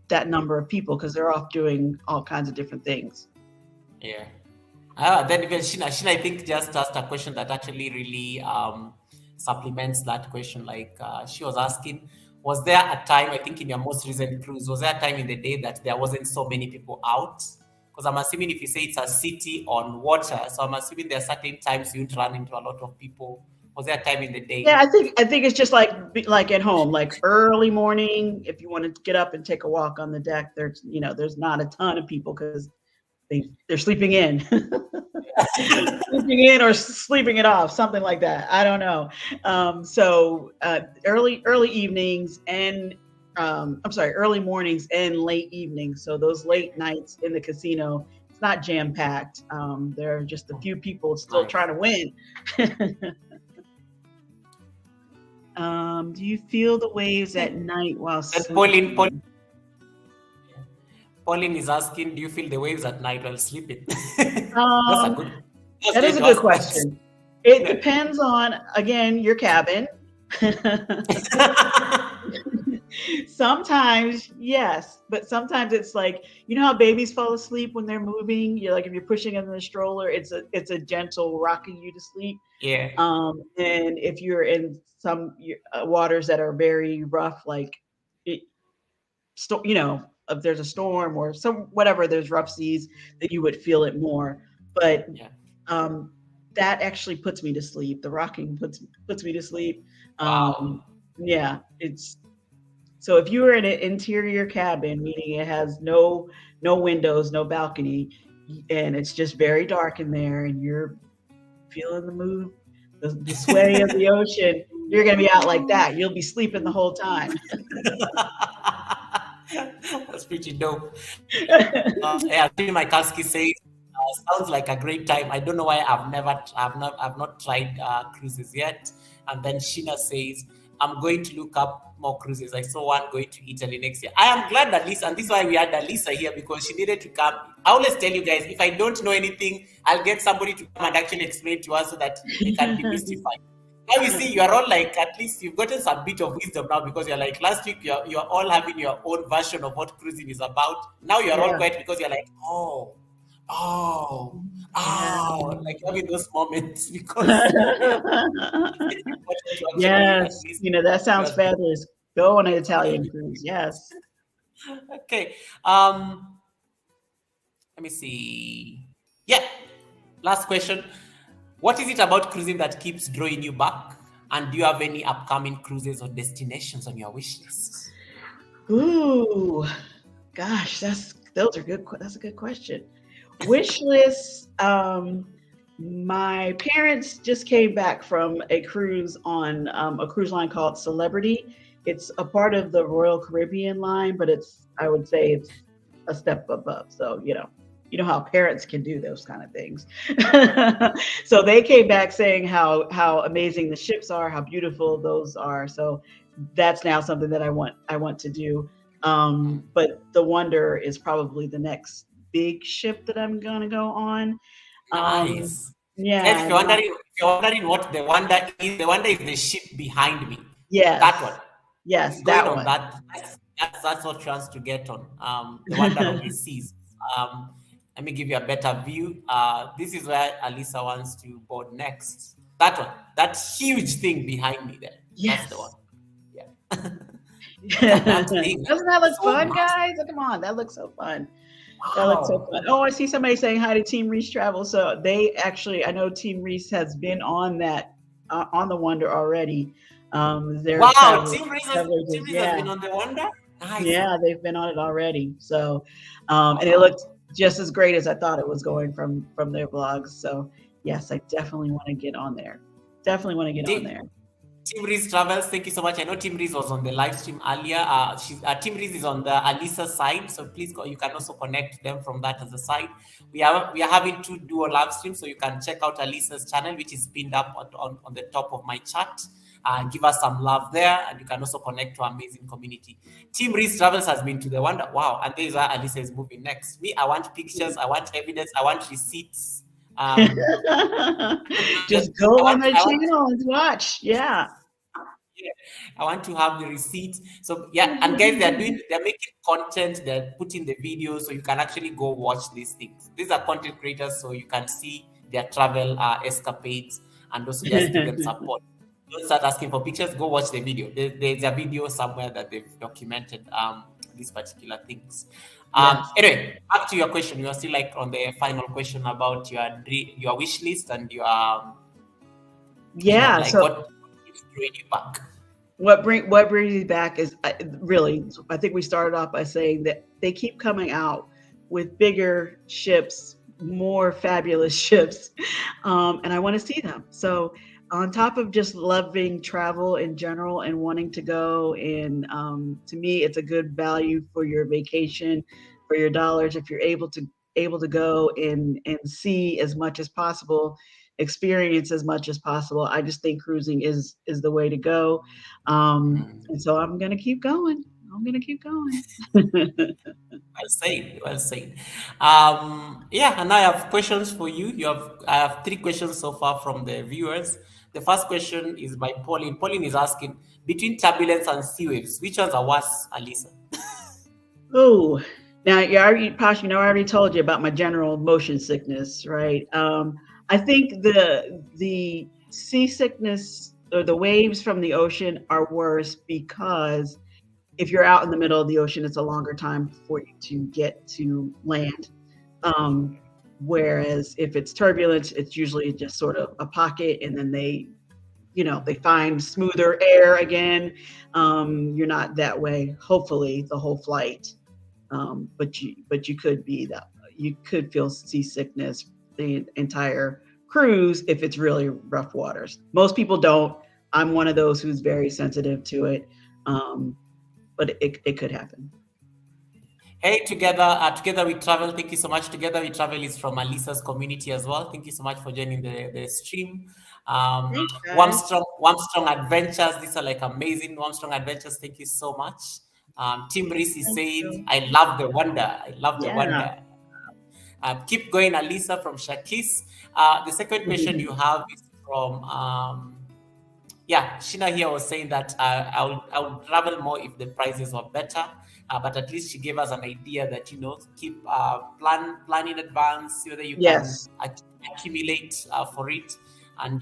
that number of people because they're off doing all kinds of different things. Yeah. Then even Sheena, I think just asked a question that actually really supplements that question. Like she was asking, was there a time, I think in your most recent cruise, was there a time in the day that there wasn't so many people out? Because I'm assuming if you say it's a city on water, so I'm assuming there are certain times you'd run into a lot of people. Was there a time in the day? Yeah, I think it's just like at home, like early morning. If you want to get up and take a walk on the deck, there's not a ton of people because they're sleeping in, sleeping in or sleeping it off, something like that. I don't know. So early evenings and I'm sorry, early mornings and late evenings. So those late nights in the casino, it's not jam packed. There are just a few people still trying to win. Do you feel the waves at night while sleeping? Pauline is asking, do you feel the waves at night while sleeping? That is a good question. It depends on, again, your cabin. Sometimes, yes, but sometimes it's like, you know how babies fall asleep when they're moving? You're like, if you're pushing them in the stroller, it's a gentle rocking you to sleep. Yeah. And if you're in some waters that are very rough, like if there's a storm or whatever, there's rough seas, that you would feel it more. But that actually puts me to sleep. The rocking puts me to sleep. Wow. Yeah, so if you were in an interior cabin, meaning it has no windows, no balcony, and it's just very dark in there, and you're feeling the move, the sway of the ocean, you're gonna be out like that. You'll be sleeping the whole time. That's pretty dope. Yeah, my Kalski says, sounds like a great time. I don't know why I've not tried cruises yet. And then Sheena says, I'm going to look up more cruises. I saw one going to Italy next year. I am glad that Lisa, and this is why we had Lisa here, because she needed to come. I always tell you guys, if I don't know anything, I'll get somebody to come and actually explain to us so that they can be mystified. Now you see, you are all like, at least you've gotten some bit of wisdom now, because you're like, last week you're all having your own version of what cruising is about. Now you're all quiet because you're like, like having those moments because yes, that sounds fabulous. Go on an Italian cruise. Yes. Okay. Let me see. Yeah. Last question. What is it about cruising that keeps drawing you back? And do you have any upcoming cruises or destinations on your wish list? Ooh, gosh, that's a good question. Wish list. My parents just came back from a cruise on a cruise line called Celebrity. It's a part of the Royal Caribbean line, but I would say it's a step above. So, you know how parents can do those kind of things. So they came back saying how amazing the ships are, how beautiful those are. So that's now something that I want to do. But the Wonder is probably the next big ship that I'm gonna go on. Nice. Yeah. If you're wondering what the Wonder is the ship behind me. Yes. That one. Yes, that one. That's what she wants to get on. The Wonder of the Seas. Let me give you a better view. This is where Alisa wants to board next. That one. That huge thing behind me there. Yes. That's the one. Yeah. Doesn't that look fun, guys? Come on, that looks so fun. Wow. That looks so fun. Oh, I see somebody saying hi to Team Reese Travel. So they actually, I know Team Reese has been on that on the Wonder already. Wow, Team Reese has been on the Wonder? Nice. Yeah, they've been on it already. So, and it looked just as great as I thought it was going from their blogs. So, yes, I definitely want to get on there. On there. Team Reese Travels, thank you so much. I know Team Reese was on the live stream earlier. Team Reese is on the Alisa side, so please go. You can also connect them from that as a side. We are having 2 duo live streams, so you can check out Alisa's channel, which is pinned up on the top of my chat. Give us some love there, and you can also connect to our amazing community. Team Reese Travels has been to the Wonder. Wow, and there is where Alisa is moving next. Me, I want pictures, I want evidence, I want receipts. Just I go on want, the I want channel and watch. Yeah. Yeah, I want to have the receipt. So yeah, and guys, they're making content, they're putting the video, so you can actually go watch these things. These are content creators, so you can see their travel escapades and also their student support. Don't start asking for pictures. Go watch the video. There's a video somewhere that they've documented these particular things. Yes. Anyway, back to your question. You are still like on the final question about your wish list and your Yeah. like So what keeps drawing you back. what brings me back is really, I think we started off by saying that they keep coming out with bigger ships, more fabulous ships, and I want to see them. So on top of just loving travel in general and wanting to go, and to me, it's a good value for your vacation, for your dollars, if you're able to go and see as much as possible, experience as much as possible. I just think cruising is the way to go. And so I'm gonna keep going. I'm gonna keep going. Well said. Well said. Yeah, and I have questions for you. I have three questions so far from the viewers. The first question is by Pauline. Pauline is asking, between turbulence and sea waves, which ones are worse, Alisa? Oh, now you already, Posh, I already told you about my general motion sickness, right? I think the seasickness or the waves from the ocean are worse because if you're out in the middle of the ocean, it's a longer time for you to get to land. Um, Whereas if it's turbulence, it's usually just sort of a pocket, and then they find smoother air again. You're not that way, hopefully, the whole flight. But you could feel seasickness the entire cruise if it's really rough waters. Most people don't. I'm one of those who's very sensitive to it. But it could happen. Hey, together we travel. Thank you so much. Together we travel is from Alisa's community as well. Thank you so much for joining the stream. Thanks, guys. Warm Strong Adventures. These are like amazing Warm Strong Adventures. Thank you so much. Tim Reese is Thank saying, you. "I love the wonder. I love the Yeah. wonder." Keep going, Alisa from Shakis. The second question you have is from yeah, Sheena here was saying that I would travel more if the prices were better. But at least she gave us an idea that keep plan in advance so that you can Yes, accumulate for it, and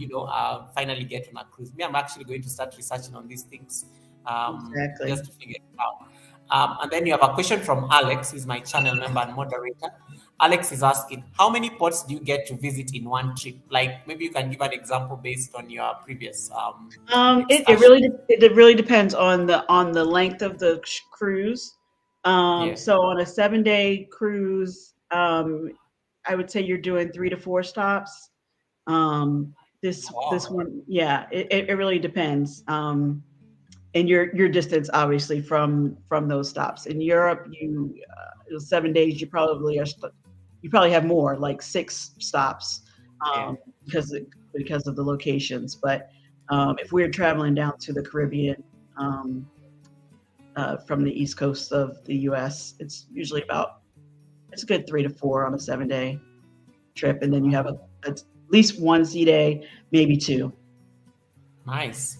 finally get on a cruise. Me, I'm actually going to start researching on these things exactly. just to figure it out. And then you have a question from Alex, who's my channel member and moderator. Alex is asking, how many ports do you get to visit in one trip? Like maybe you can give an example based on your previous excursion. It really depends on the length of the cruise. Yeah. So on a 7-day cruise, I would say you're doing 3 to 4 stops. This Wow. one, yeah, it really depends. And your distance, obviously, from those stops. In Europe, 7 days, you probably have more, like 6 stops, Yeah. because of the locations. But if we're traveling down to the Caribbean, from the east coast of the U.S., it's a good 3 to 4 on a 7-day trip, and then you have at least one sea day, maybe two. Nice.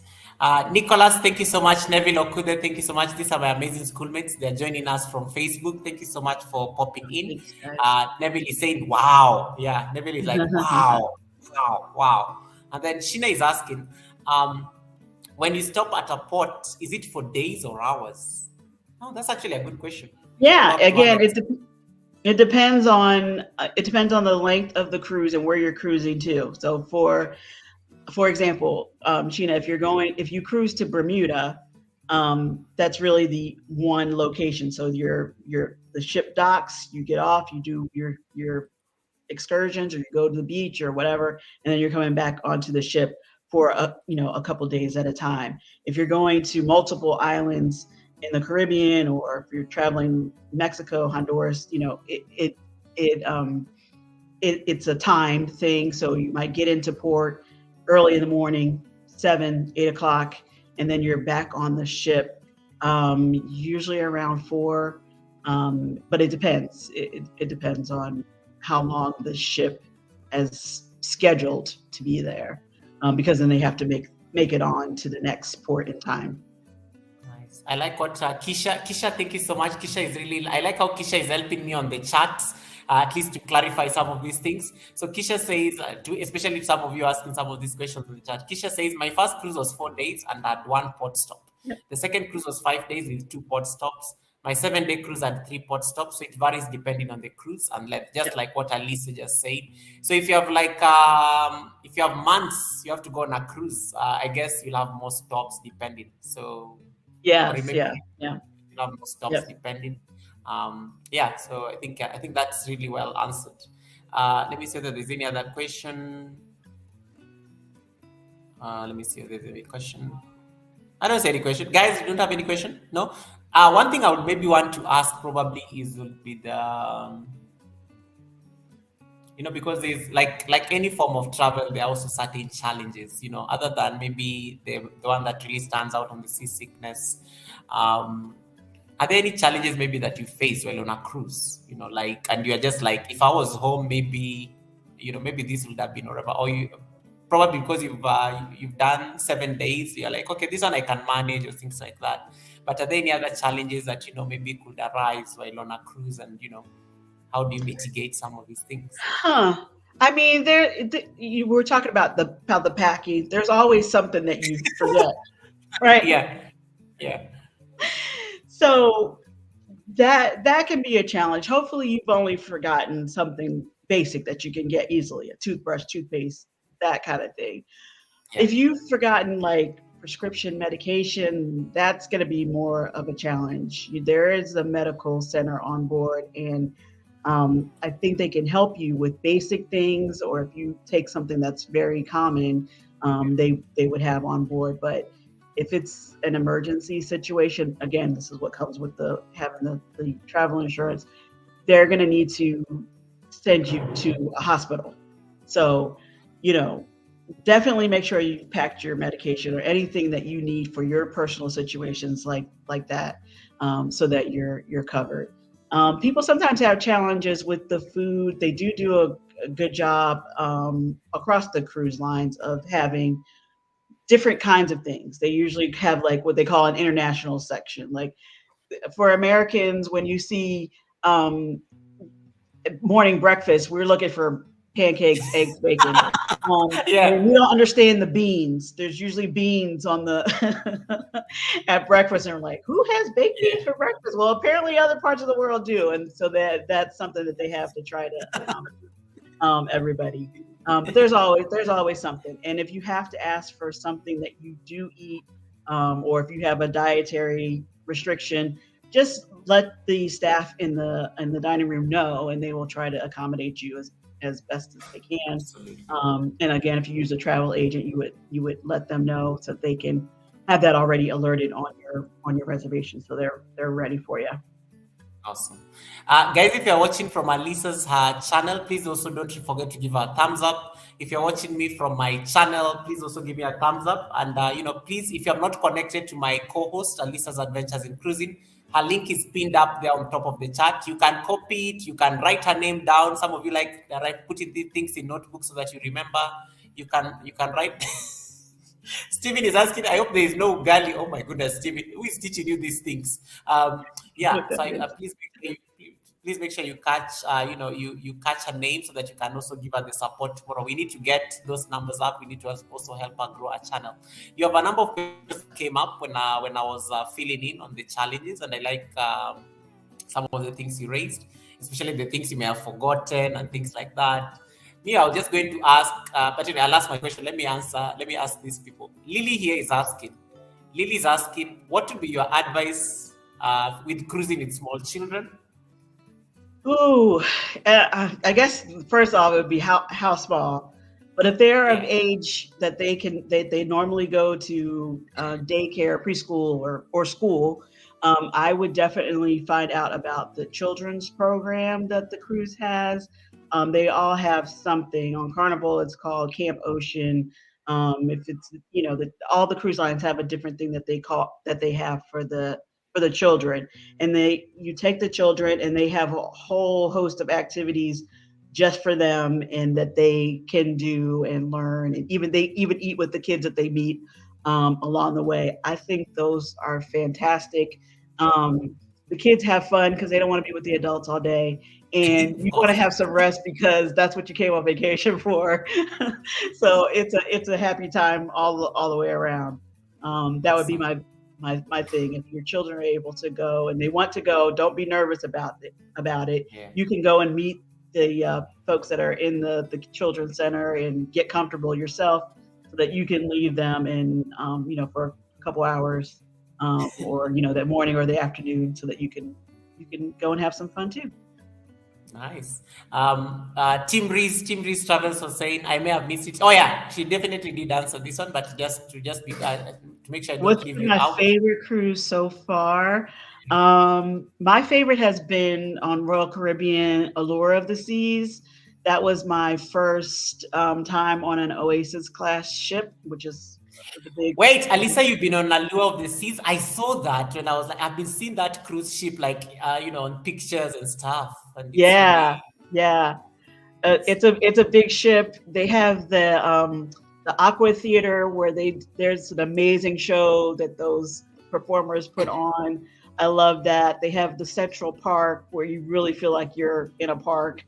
Nicholas, thank you so much. Neville Okude, thank you so much. These are my amazing schoolmates. They're joining us from Facebook. Thank you so much for popping in. Thanks, guys. Neville is saying, wow. Yeah, Neville is like, wow, wow, wow. And then Sheena is asking, when you stop at a port, is it for days or hours? Oh, that's actually a good question. Yeah, Love to have again, it. it depends on the length of the cruise and where you're cruising to. So for example, Sheena, if you cruise to Bermuda, that's really the one location. So the ship docks, you get off, you do your excursions, or you go to the beach or whatever, and then you're coming back onto the ship for a couple days at a time. If you're going to multiple islands in the Caribbean, or if you're traveling Mexico, Honduras, it's a timed thing. So you might get into port early in the morning, 7, 8 o'clock, and then you're back on the ship, usually around 4. But it depends. It depends on how long the ship as scheduled to be there, because then they have to make it on to the next port in time. Nice. I like what Kisha, thank you so much. Kisha is really, I like how Kisha is helping me on the chat, at least to clarify some of these things. So Kisha says, especially if some of you are asking some of these questions in the chat, Kisha says, my first cruise was 4 days and had one port stop. Yep. The second cruise was 5 days with two port stops. My 7 day cruise had three port stops. So it varies depending on the cruise and just Yep. like what Alisa just said. So if you have if you have months, you have to go on a cruise. I guess you'll have more stops depending. So or Yes. maybe Yeah. Yeah. not more stops Yep. depending. Yeah, so I think that's really well answered. Let me see if there's any other question. Let me see if there's any question. I don't see any question. Guys, you don't have any question? No. One thing I would maybe want to ask probably is will be because there's like any form of travel, there are also certain challenges, other than maybe the one that really stands out on the seasickness. um are there any challenges maybe that you face while on a cruise, and you're just like, if I was home, maybe maybe this would have been whatever, or you probably because you've done 7 days, you're like, okay, this one I can manage, or things like that. But are there any other challenges that maybe could arise while on a cruise, and how do you mitigate some of these things? Huh. I mean, you were talking about the packing. There's always something that you forget, right? Yeah, yeah, So that can be a challenge. Hopefully, you've only forgotten something basic that you can get easily: a toothbrush, toothpaste, that kind of thing. yeah. If you've forgotten like prescription medication, that's going to be more of a challenge. There is a medical center on board, and I think they can help you with basic things, or if you take something that's very common, they would have on board. But if it's an emergency situation, again, this is what comes with having the travel insurance. They're going to need to send you to a hospital. So, you know, definitely make sure you packed your medication or anything that you need for your personal situations like that, so that you're covered. People sometimes have challenges with the food. They do a good job, across the cruise lines, of having different kinds of things. They usually have like what they call an international section. Like for Americans, when you see um, morning breakfast, we're looking for pancakes, eggs, bacon. And Yeah, we don't understand the beans. There's usually beans on the at breakfast, and we're like, who has baked beans yeah. for breakfast? Well, apparently other parts of the world do, and so that's something that they have to try to accommodate, everybody. But there's always something, and if you have to ask for something that you do eat, or if you have a dietary restriction, just let the staff in the dining room know, and they will try to accommodate you as best as they can. Absolutely. And again, if you use a travel agent, you would let them know so that they can have that already alerted on your reservation, so they're ready for you. Awesome. Guys, if you're watching from Alisa's channel, please also don't forget to give her a thumbs up. If you're watching me from my channel, please also give me a thumbs up. And, please, if you're not connected to my co-host, Alisa's Adventures in Cruising, her link is pinned up there on top of the chat. You can copy it. You can write her name down. Some of you like putting these things in notebooks so that you remember. You can write. Stephen is asking, I hope there is no galley. Oh my goodness, Stephen, who is teaching you these things? Look Yeah, so at this. please make sure you catch, you catch her name so that you can also give her the support tomorrow. We need to get those numbers up. We need to also help her grow our channel. You have a number of questions that came up when I was filling in on the challenges, and I like some of the things you raised, especially the things you may have forgotten and things like that. Me, I was just going to ask, but anyway, I'll ask my question. Let me answer. Let me ask these people. Lily here is asking. Lily is asking, what would be your advice with cruising with small children? Ooh, I guess first off, it would be how small. But if they're of Yeah. age that they normally go to daycare, preschool, or school, I would definitely find out about the children's program that the cruise has. They all have something on Carnival. It's called Camp Ocean. If it's all the cruise lines have a different thing that they have for the children, and you take the children, and they have a whole host of activities just for them and that they can do and learn, and even they even eat with the kids that they meet along the way. I think those are fantastic. The kids have fun because they don't want to be with the adults all day, and you want to have some rest because that's what you came on vacation for. So it's a happy time all the way around. That would be Awesome. my thing. If your children are able to go and they want to go, don't be nervous about it. Yeah. You can go and meet the folks that are in the children's center and get comfortable yourself so that you can leave them and for a couple hours, or that morning or the afternoon, so that you can go and have some fun too. Nice. Tim Reese Travels was saying, I may have missed it. Oh yeah, she definitely did answer this one, but just be to make sure I don't What's leave been you my out. favorite cruise so far? My favorite has been on Royal Caribbean Allure of the Seas. That was my first time on an Oasis class ship, which is the big. Wait, Alisa, you've been on Allure of the Seas. I saw that when I was like, I've been seeing that cruise ship like on pictures and stuff, and it's Yeah, really yeah. nice. It's a big ship. They have the Aqua Theater where there's an amazing show that those performers put on. I love that. They have the Central Park where you really feel like you're in a park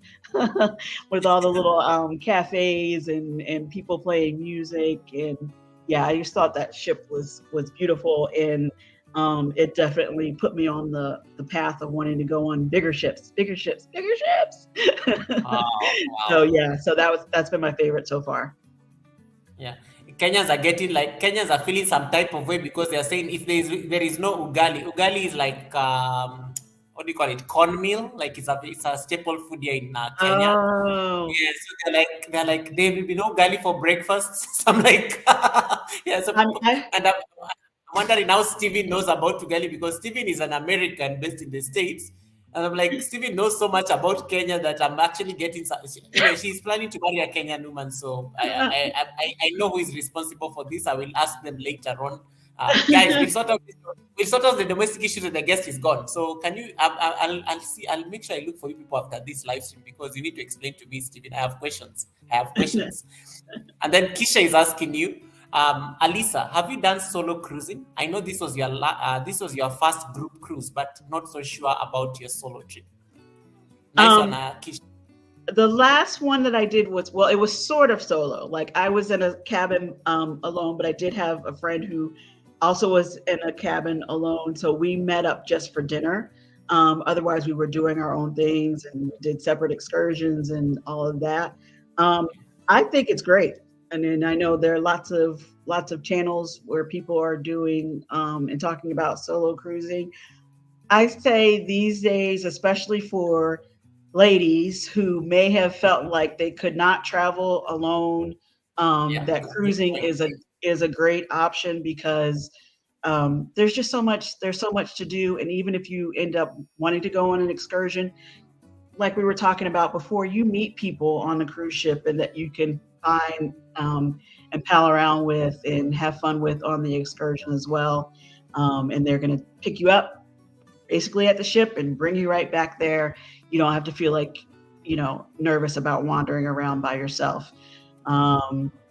with all the little cafes and people playing music. And yeah, I just thought that ship was beautiful, and it definitely put me on the path of wanting to go on bigger ships, bigger ships, bigger ships. So Wow. yeah, so that's been my favorite so far. Yeah. Kenyans are feeling some type of way because they are saying if there is no ugali. Ugali is like what do you call it? Cornmeal. Like it's a staple food here in Kenya. Oh, Yeah, so they're like there will be no ugali for breakfast. So I'm like yeah, so I and I'm wondering how Steven knows about ugali because Steven is an American based in the States. And I'm like, Steven knows so much about Kenya that I'm actually getting. Anyway, she's planning to marry a Kenyan woman, so I know who is responsible for this. I will ask them later on. Guys, we'll sort out the domestic issues and the guest is gone. So can you? I'll see. I'll make sure I look for you people after this live stream because you need to explain to me, Steven. I have questions. I have questions. And then Kisha is asking you, Alisa, have you done solo cruising? I know this was your first group cruise, but not so sure about your solo trip. Nice one, um Kisha. the last one that I did was, well, it was sort of solo. Like I was in a cabin alone, but I did have a friend who also was in a cabin alone. So we met up just for dinner. Otherwise, we were doing our own things and did separate excursions and all of that. Um, I think it's great. And then I know there are lots of channels where people are doing and talking about solo cruising. I say these days, especially for ladies who may have felt like they could not travel alone, Yeah, that it's a good cruising point. is a great option because there's so much to do, and even if you end up wanting to go on an excursion, like we were talking about before, you meet people on the cruise ship and that you can find and pal around with and have fun with on the excursion as well. And they're going to pick you up basically at the ship and bring you right back there. You don't have to feel like, nervous about wandering around by yourself.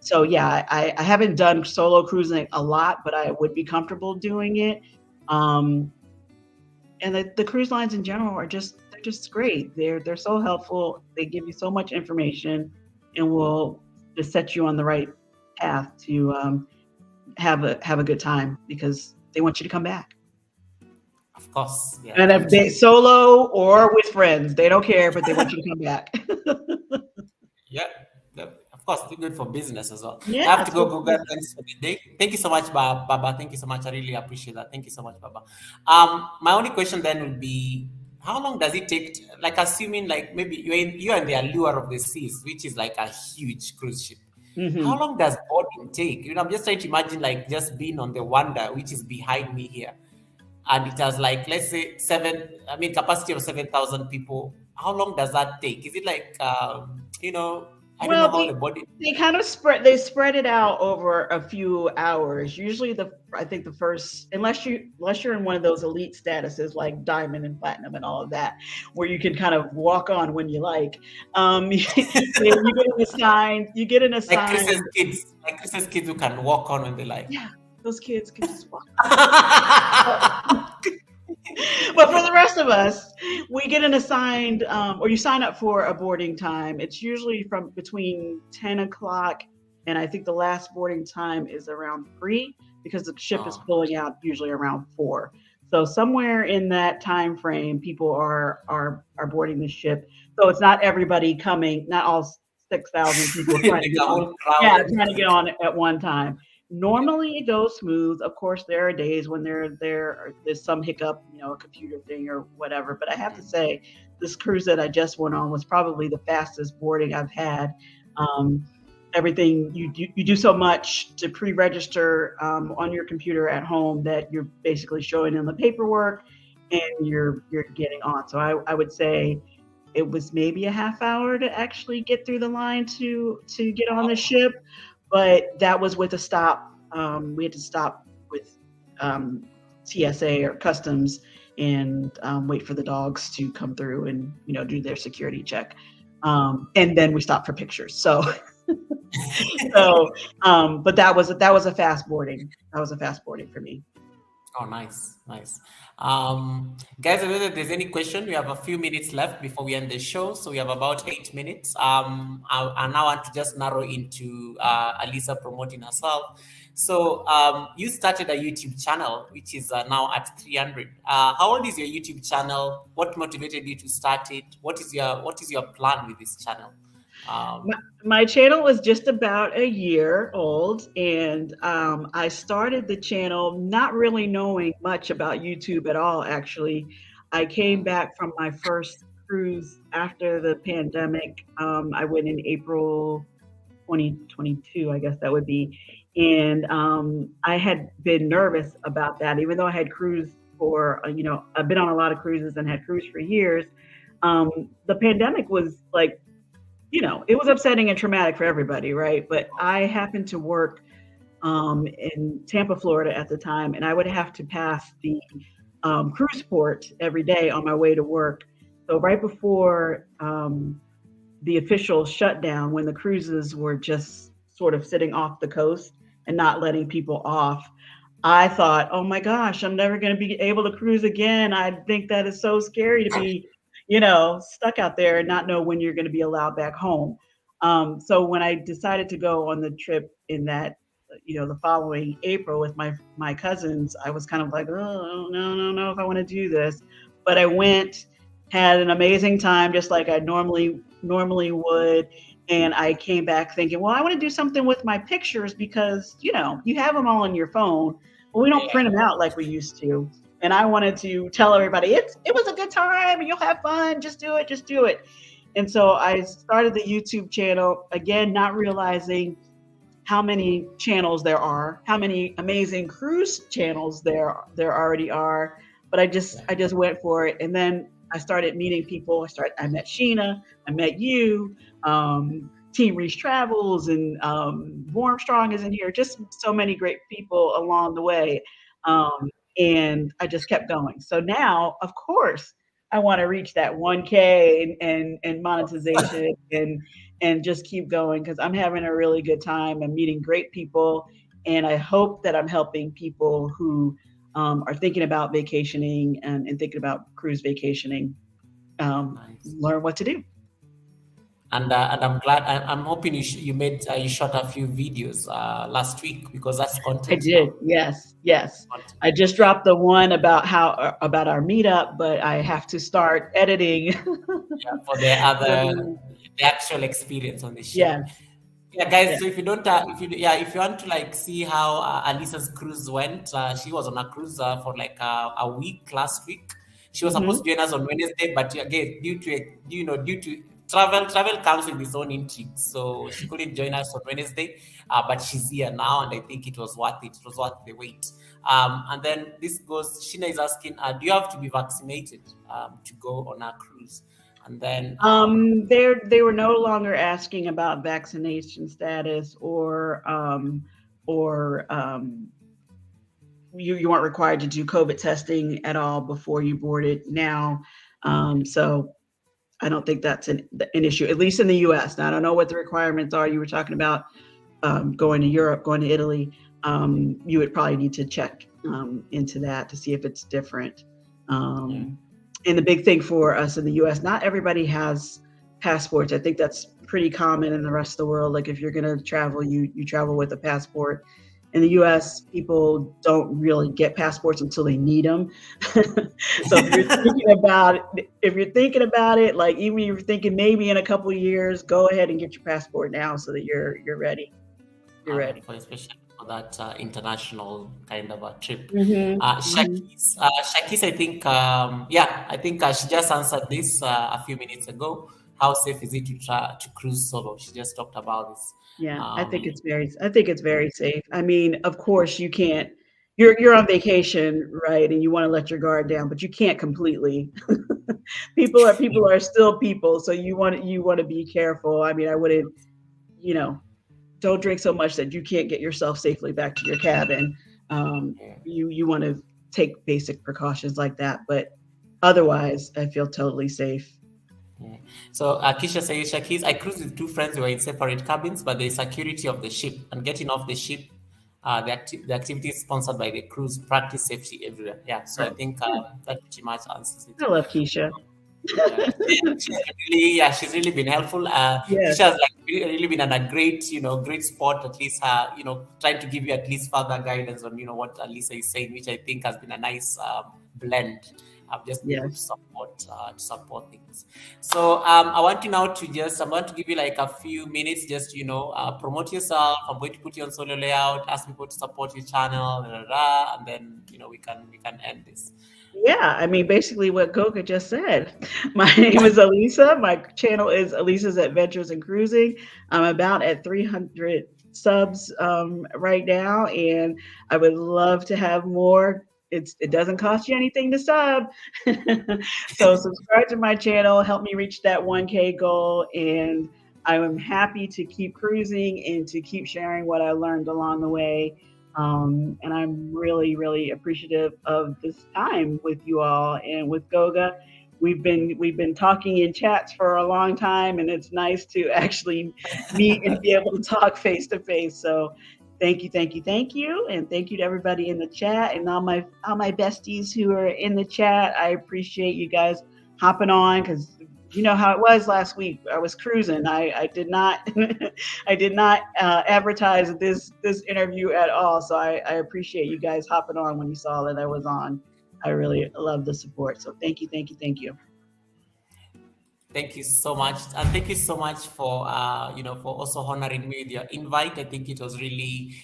So yeah, I haven't done solo cruising a lot, but I would be comfortable doing it. Um, and the cruise lines in general they're just great. They're so helpful. They give you so much information and will just set you on the right path to have a good time because they want you to come back. Of course, yeah, And if they actually. solo or with friends, they don't care, but they want you to come back. Yeah, of course, do good for business as well. I Yeah, have to it's go, good go, for guys. business. Thanks for the day. Thank you so much, Baba. Thank you so much. I really appreciate that. Thank you so much, Baba. My only question then would be, how long does it take? Like, assuming like maybe you're in the Allure of the Seas, which is like a huge cruise ship. How Hmm. long does boarding take? I'm just trying to imagine like just being on the Wonder, which is behind me here, and it has like let's say capacity of 7,000 people. How long does that take? Is it like I don't know Well, how the body. they kind of spread it out over a few hours. Usually I think the first, unless you're in one of those elite statuses like diamond and platinum and all of that, where you can kind of walk on when you like. You get an assigned. Like Chris's kids who can walk on when they like. Yeah, those kids can just walk. But for the rest of us, we get an assigned, or you sign up for a boarding time. It's usually from between 10 o'clock, and I think the last boarding time is around 3 because the ship is Oh, pulling out usually around 4. So somewhere in that time frame, people are boarding the ship. So it's not everybody coming, not all 6,000 people trying to like get a on. whole Yeah, crowd. trying to get on at one time. Normally it goes smooth. Of course, there are days when there's some hiccup, a computer thing or whatever. But I have to say, this cruise that I just went on was probably the fastest boarding I've had. Um, Everything you do so much to pre-register on your computer at home that you're basically showing in the paperwork, and you're getting on. So I would say it was maybe a half hour to actually get through the line to get on the ship, but that was with a stop. We had to stop with TSA or customs and wait for the dogs to come through and do their security check, and then we stopped for pictures. But that was a fast boarding. That was a fast boarding for me. Oh, nice, nice. Guys, whether there's any question, we have a few minutes left before we end the show. So we have about 8 minutes. I now want to just narrow into Alisa promoting herself. So you started a YouTube channel, which is now at 300. How old is your YouTube channel? What motivated you to start it? What is your plan with this channel? My, Um, my channel was just about a year old, and I started the channel not really knowing much about YouTube at all, actually. I came back from my first cruise after the pandemic. I went in April 2022, I guess that would be. And I had been nervous about that, even though I had cruised for, I've been on a lot of cruises and had cruised for years. The pandemic was like, it was upsetting and traumatic for everybody, right? But I happened to work in Tampa, Florida at the time, and I would have to pass the cruise port every day on my way to work. So right before the official shutdown, when the cruises were just sort of sitting off the coast and not letting people off, I thought, oh my gosh, I'm never going to be able to cruise again. I think that is so scary to be, stuck out there and not know when you're going to be allowed back home. So when I decided to go on the trip in that, the following April with my cousins, I was kind of like, oh no, no, no, if I want to do this. But I went, had an amazing time, just like I normally would. And I came back thinking, well, I want to do something with my pictures because, you have them all on your phone, but we don't print them out like we used to. And I wanted to tell everybody it was a good time and you'll have fun. Just do it. Just do it. And so I started the YouTube channel, again, not realizing how many channels there are, how many amazing cruise channels there already are. But I just went for it. And then I started meeting people. I met Sheena, I met you, Team Reach Travels, and Warm Strong is in here. Just so many great people along the way. And I just kept going. So now, of course, I want to reach that 1K and monetization and just keep going because I'm having a really good time. I'm meeting great people, and I hope that I'm helping people who are thinking about vacationing and thinking about cruise vacationing nice. learn what to do. And I'm glad. I'm hoping you shot a few videos last week because that's I content did. now. Yes, yes. Content. I just dropped the one about our meetup, but I have to start editing. Yeah, for the actual experience on the ship. Yes, Yeah, guys. yes. So if you don't, if you want to like see how Alisa's cruise went, she was on a cruise for like a week last week. She was supposed Hmm. to join us on Wednesday, but again, due to travel comes with its own intrigues. So she couldn't join us on Wednesday, but she's here now, and I think it was worth it. It was worth the wait. And then this goes. Sheena is asking, do you have to be vaccinated to go on a cruise? And then, They were no longer asking about vaccination status or you weren't required to do COVID testing at all before you boarded now. So I don't think that's an issue, at least in the U.S. Now I don't know what the requirements are. You were talking about going to Europe, going to Italy. You would probably need to check into that to see if it's different. yeah, Um, and the big thing for us in the U.S., not everybody has passports. I think that's pretty common in the rest of the world. Like if you're going to travel, you travel with a passport. In the U.S., people don't really get passports until they need them. So if you're thinking about it, like even if you're thinking maybe in a couple of years, go ahead and get your passport now so that you're ready. You're ready. for especially for that international kind of a trip. Hmm. Shakis, I think, yeah, I think she just answered this a few minutes ago. How safe is it to try to cruise solo? She just talked about this. Yeah, Um, I think it's very safe. I mean, of course you can't you're on vacation, right? And you want to let your guard down, but you can't completely. People are still people, so you want to be careful. I mean, I wouldn't, you know, don't drink so much that you can't get yourself safely back to your cabin. yeah. You want to take basic precautions like that, but otherwise, I feel totally safe. Yeah. So Kisha says, Shakis, I cruised with two friends who were in separate cabins, but the security of the ship and getting off the ship, the activity is sponsored by the cruise, practice safety everywhere. Yeah, so I Right. think Yeah. that pretty much answers it. I love Keisha. Yeah, she's really been helpful. Kisha Yes. has like really been a great, great sport. At least, trying to give you at least further guidance on, what Lisa is saying, which I think has been a nice blend. I've just been able Yes. to support things. So I'm going to give you like a few minutes, just promote yourself. I'm going to put you on solo layout, ask people to support your channel, and then we can end this. Yeah, I mean, basically what Goga just said. My name is Elisa. My channel is Elisa's Adventures in Cruising. I'm about at 300 subs right now, and I would love to have more. It doesn't cost you anything to sub. So subscribe to my channel, help me reach that 1K goal, and I am happy to keep cruising and to keep sharing what I learned along the way. And I'm really, really appreciative of this time with you all and with Goga. We've been talking in chats for a long time, and it's nice to actually meet and be able to talk face to face. So thank you, thank you, thank you, and thank you to everybody in the chat and all my besties who are in the chat. I appreciate you guys hopping on because you know how it was last week. I was cruising. I did not I did not advertise this interview at all. So I appreciate you guys hopping on when you saw that I was on. I really love the support. So thank you, thank you, thank you. Thank you so much, and thank you so much for for also honoring me with your invite. I think it was really.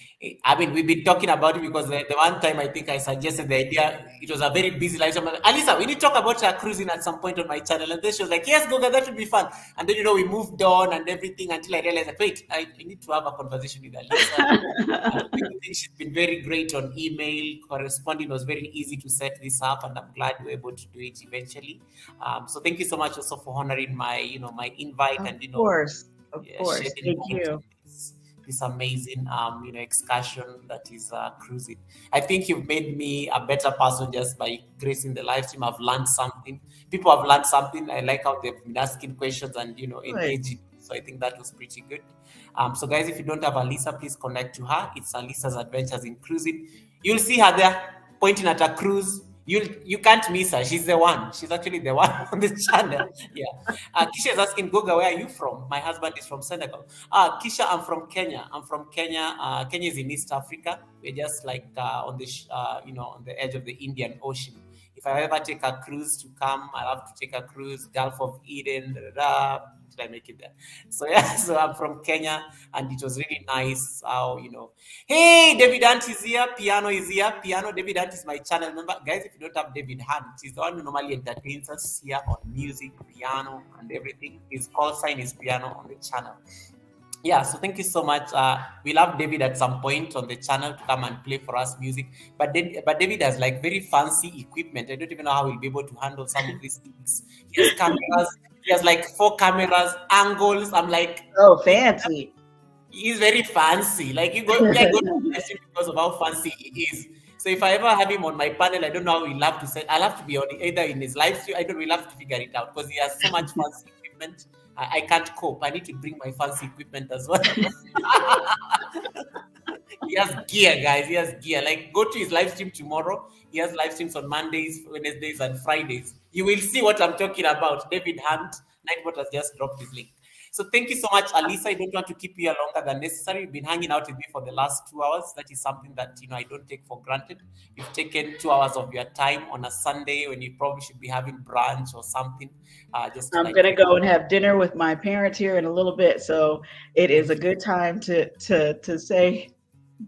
I mean, we've been talking about it because the one time I think I suggested the idea. It was a very busy life. So I'm like, Alisa, we need to talk about cruising at some point on my channel, and then she was like, "Yes, Goga, that would be fun." And then we moved on and everything until I realized that wait, I need to have a conversation with Alisa. I think she's been very great on email. Corresponding was very easy to set this up, and I'm glad we were able to do it eventually. So thank you so much also for honoring my invite Of and course, of yeah, course. shedding Thank light on you. this amazing excursion that is cruising. I think you've made me a better person just by gracing the live stream. I've learned something. People have learned something. I like how they've been asking questions and Good. engaging. So I think that was pretty good. So guys, if you don't have Alisa, please connect to her. It's Alisa's Adventures in Cruising. You'll see her there pointing at a cruise. You can't miss her. She's the one. She's actually the one on the channel. Yeah. Kisha is asking, Goga, where are you from? My husband is from Senegal. Kisha, I'm from Kenya. I'm from Kenya. Kenya is in East Africa. We're just like on on the edge of the Indian Ocean. If I ever take a cruise to come, I'll have to take a cruise, Gulf of Eden, da, da, da, till I make it there. So yeah, so I'm from Kenya, and it was really nice how Hey, David Hunt is here. Piano is here. Piano. David Hunt is my channel. Remember, guys, if you don't have David Hunt, he's the one who normally entertains us here on music, piano, and everything. His call sign is piano on the channel. Yeah, so thank you so much. We'll have David at some point on the channel to come and play for us music. But David has like very fancy equipment. I don't even know how he'll be able to handle some of these things. He has cameras. He has like 4 cameras, angles. I'm like, Oh, this fancy. he's very fancy. Like you go, me, I go to live stream because of how fancy he is. So if I ever have him on my panel, I don't know how he'll have to say. I'll have to be on either in his live stream. I don't. We'll have to figure it out because he has so much fancy equipment. I can't cope. I need to bring my fancy equipment as well. He has gear, guys. He has gear. Like, go to his live stream tomorrow. He has live streams on Mondays, Wednesdays, and Fridays. You will see what I'm talking about. David Hunt, Nightbot has just dropped his link. So thank you so much, Alisa. I don't want to keep you here longer than necessary. You've been hanging out with me for the last 2 hours. That is something that I don't take for granted. You've taken 2 hours of your time on a Sunday when you probably should be having brunch or something. Just to I'm like gonna go and have dinner with my parents here in a little bit, so it is a good time to say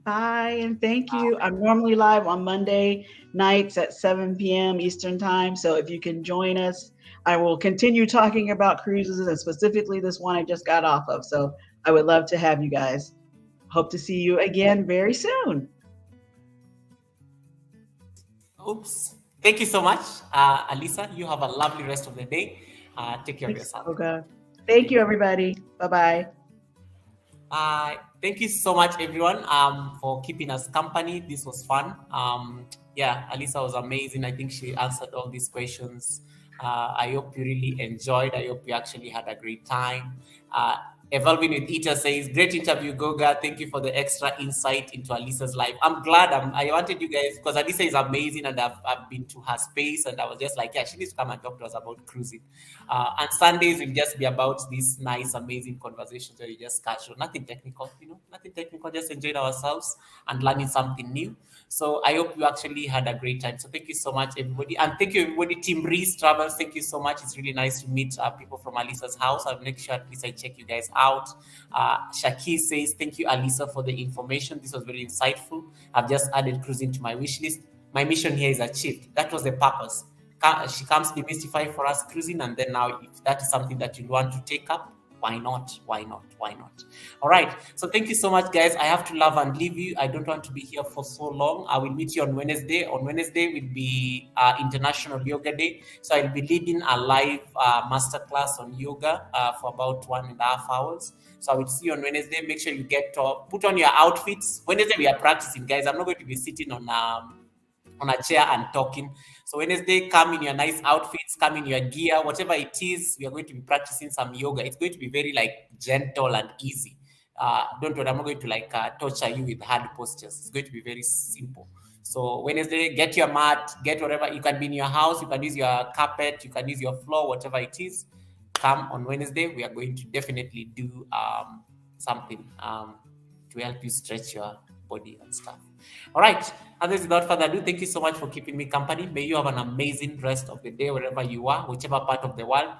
bye and thank you. I'm normally live on Monday nights at 7 p.m. Eastern time, so if you can join us, I will continue talking about cruises and specifically this one I just got off of. So I would love to have you guys. Hope to see you again very soon. oops. Thank you so much, Alisa. You have a lovely rest of the day. Take care of Thanks, yourself. Olga. Thank you, everybody. Bye-bye. Thank you so much, everyone, for keeping us company. This was fun. Yeah, Alisa was amazing. I think she answered all these questions. I hope you really enjoyed. I hope you actually had a great time. Evolving with Ita says, great interview, Goga. Thank you for the extra insight into Alisa's life. I'm glad. I wanted you guys, because Alisa is amazing and I've been to her space and I was just like, yeah, she needs to come and talk to us about cruising. And Sundays will just be about these nice, amazing conversations where you just casual, nothing technical, nothing technical, just enjoying ourselves and learning something new. So I hope you actually had a great time. So thank you so much, everybody. And thank you, everybody. Team Reese Travels, thank you so much. It's really nice to meet people from Alisa's house. I'll make sure at least I check you guys out. Shaki says, thank you, Alisa, for the information. This was very insightful. I've just added cruising to my wish list. My mission here is achieved. That was the purpose. She comes demystify for us cruising, and then now if that is something that you want to take up, why not? Why not? Why not? All right. So thank you so much, guys. I have to love and leave you. I don't want to be here for so long. I will meet you on Wednesday. On Wednesday will be International Yoga Day. So I'll be leading a live masterclass on yoga for about 1.5 hours. So I will see you on Wednesday. Make sure you put on your outfits. Wednesday we are practicing, guys. I'm not going to be sitting on a chair and talking. So Wednesday, come in your nice outfits, come in your gear, whatever it is. We are going to be practicing some yoga. It's going to be very gentle and easy. Don't worry, I'm not going to torture you with hard postures. It's going to be very simple. So Wednesday, get your mat, get whatever. You can be in your house, you can use your carpet, you can use your floor, whatever it is. Come on Wednesday. We are going to definitely do something to help you stretch your body and stuff. All right. Others, without further ado, thank you so much for keeping me company. May you have an amazing rest of the day wherever you are, whichever part of the world.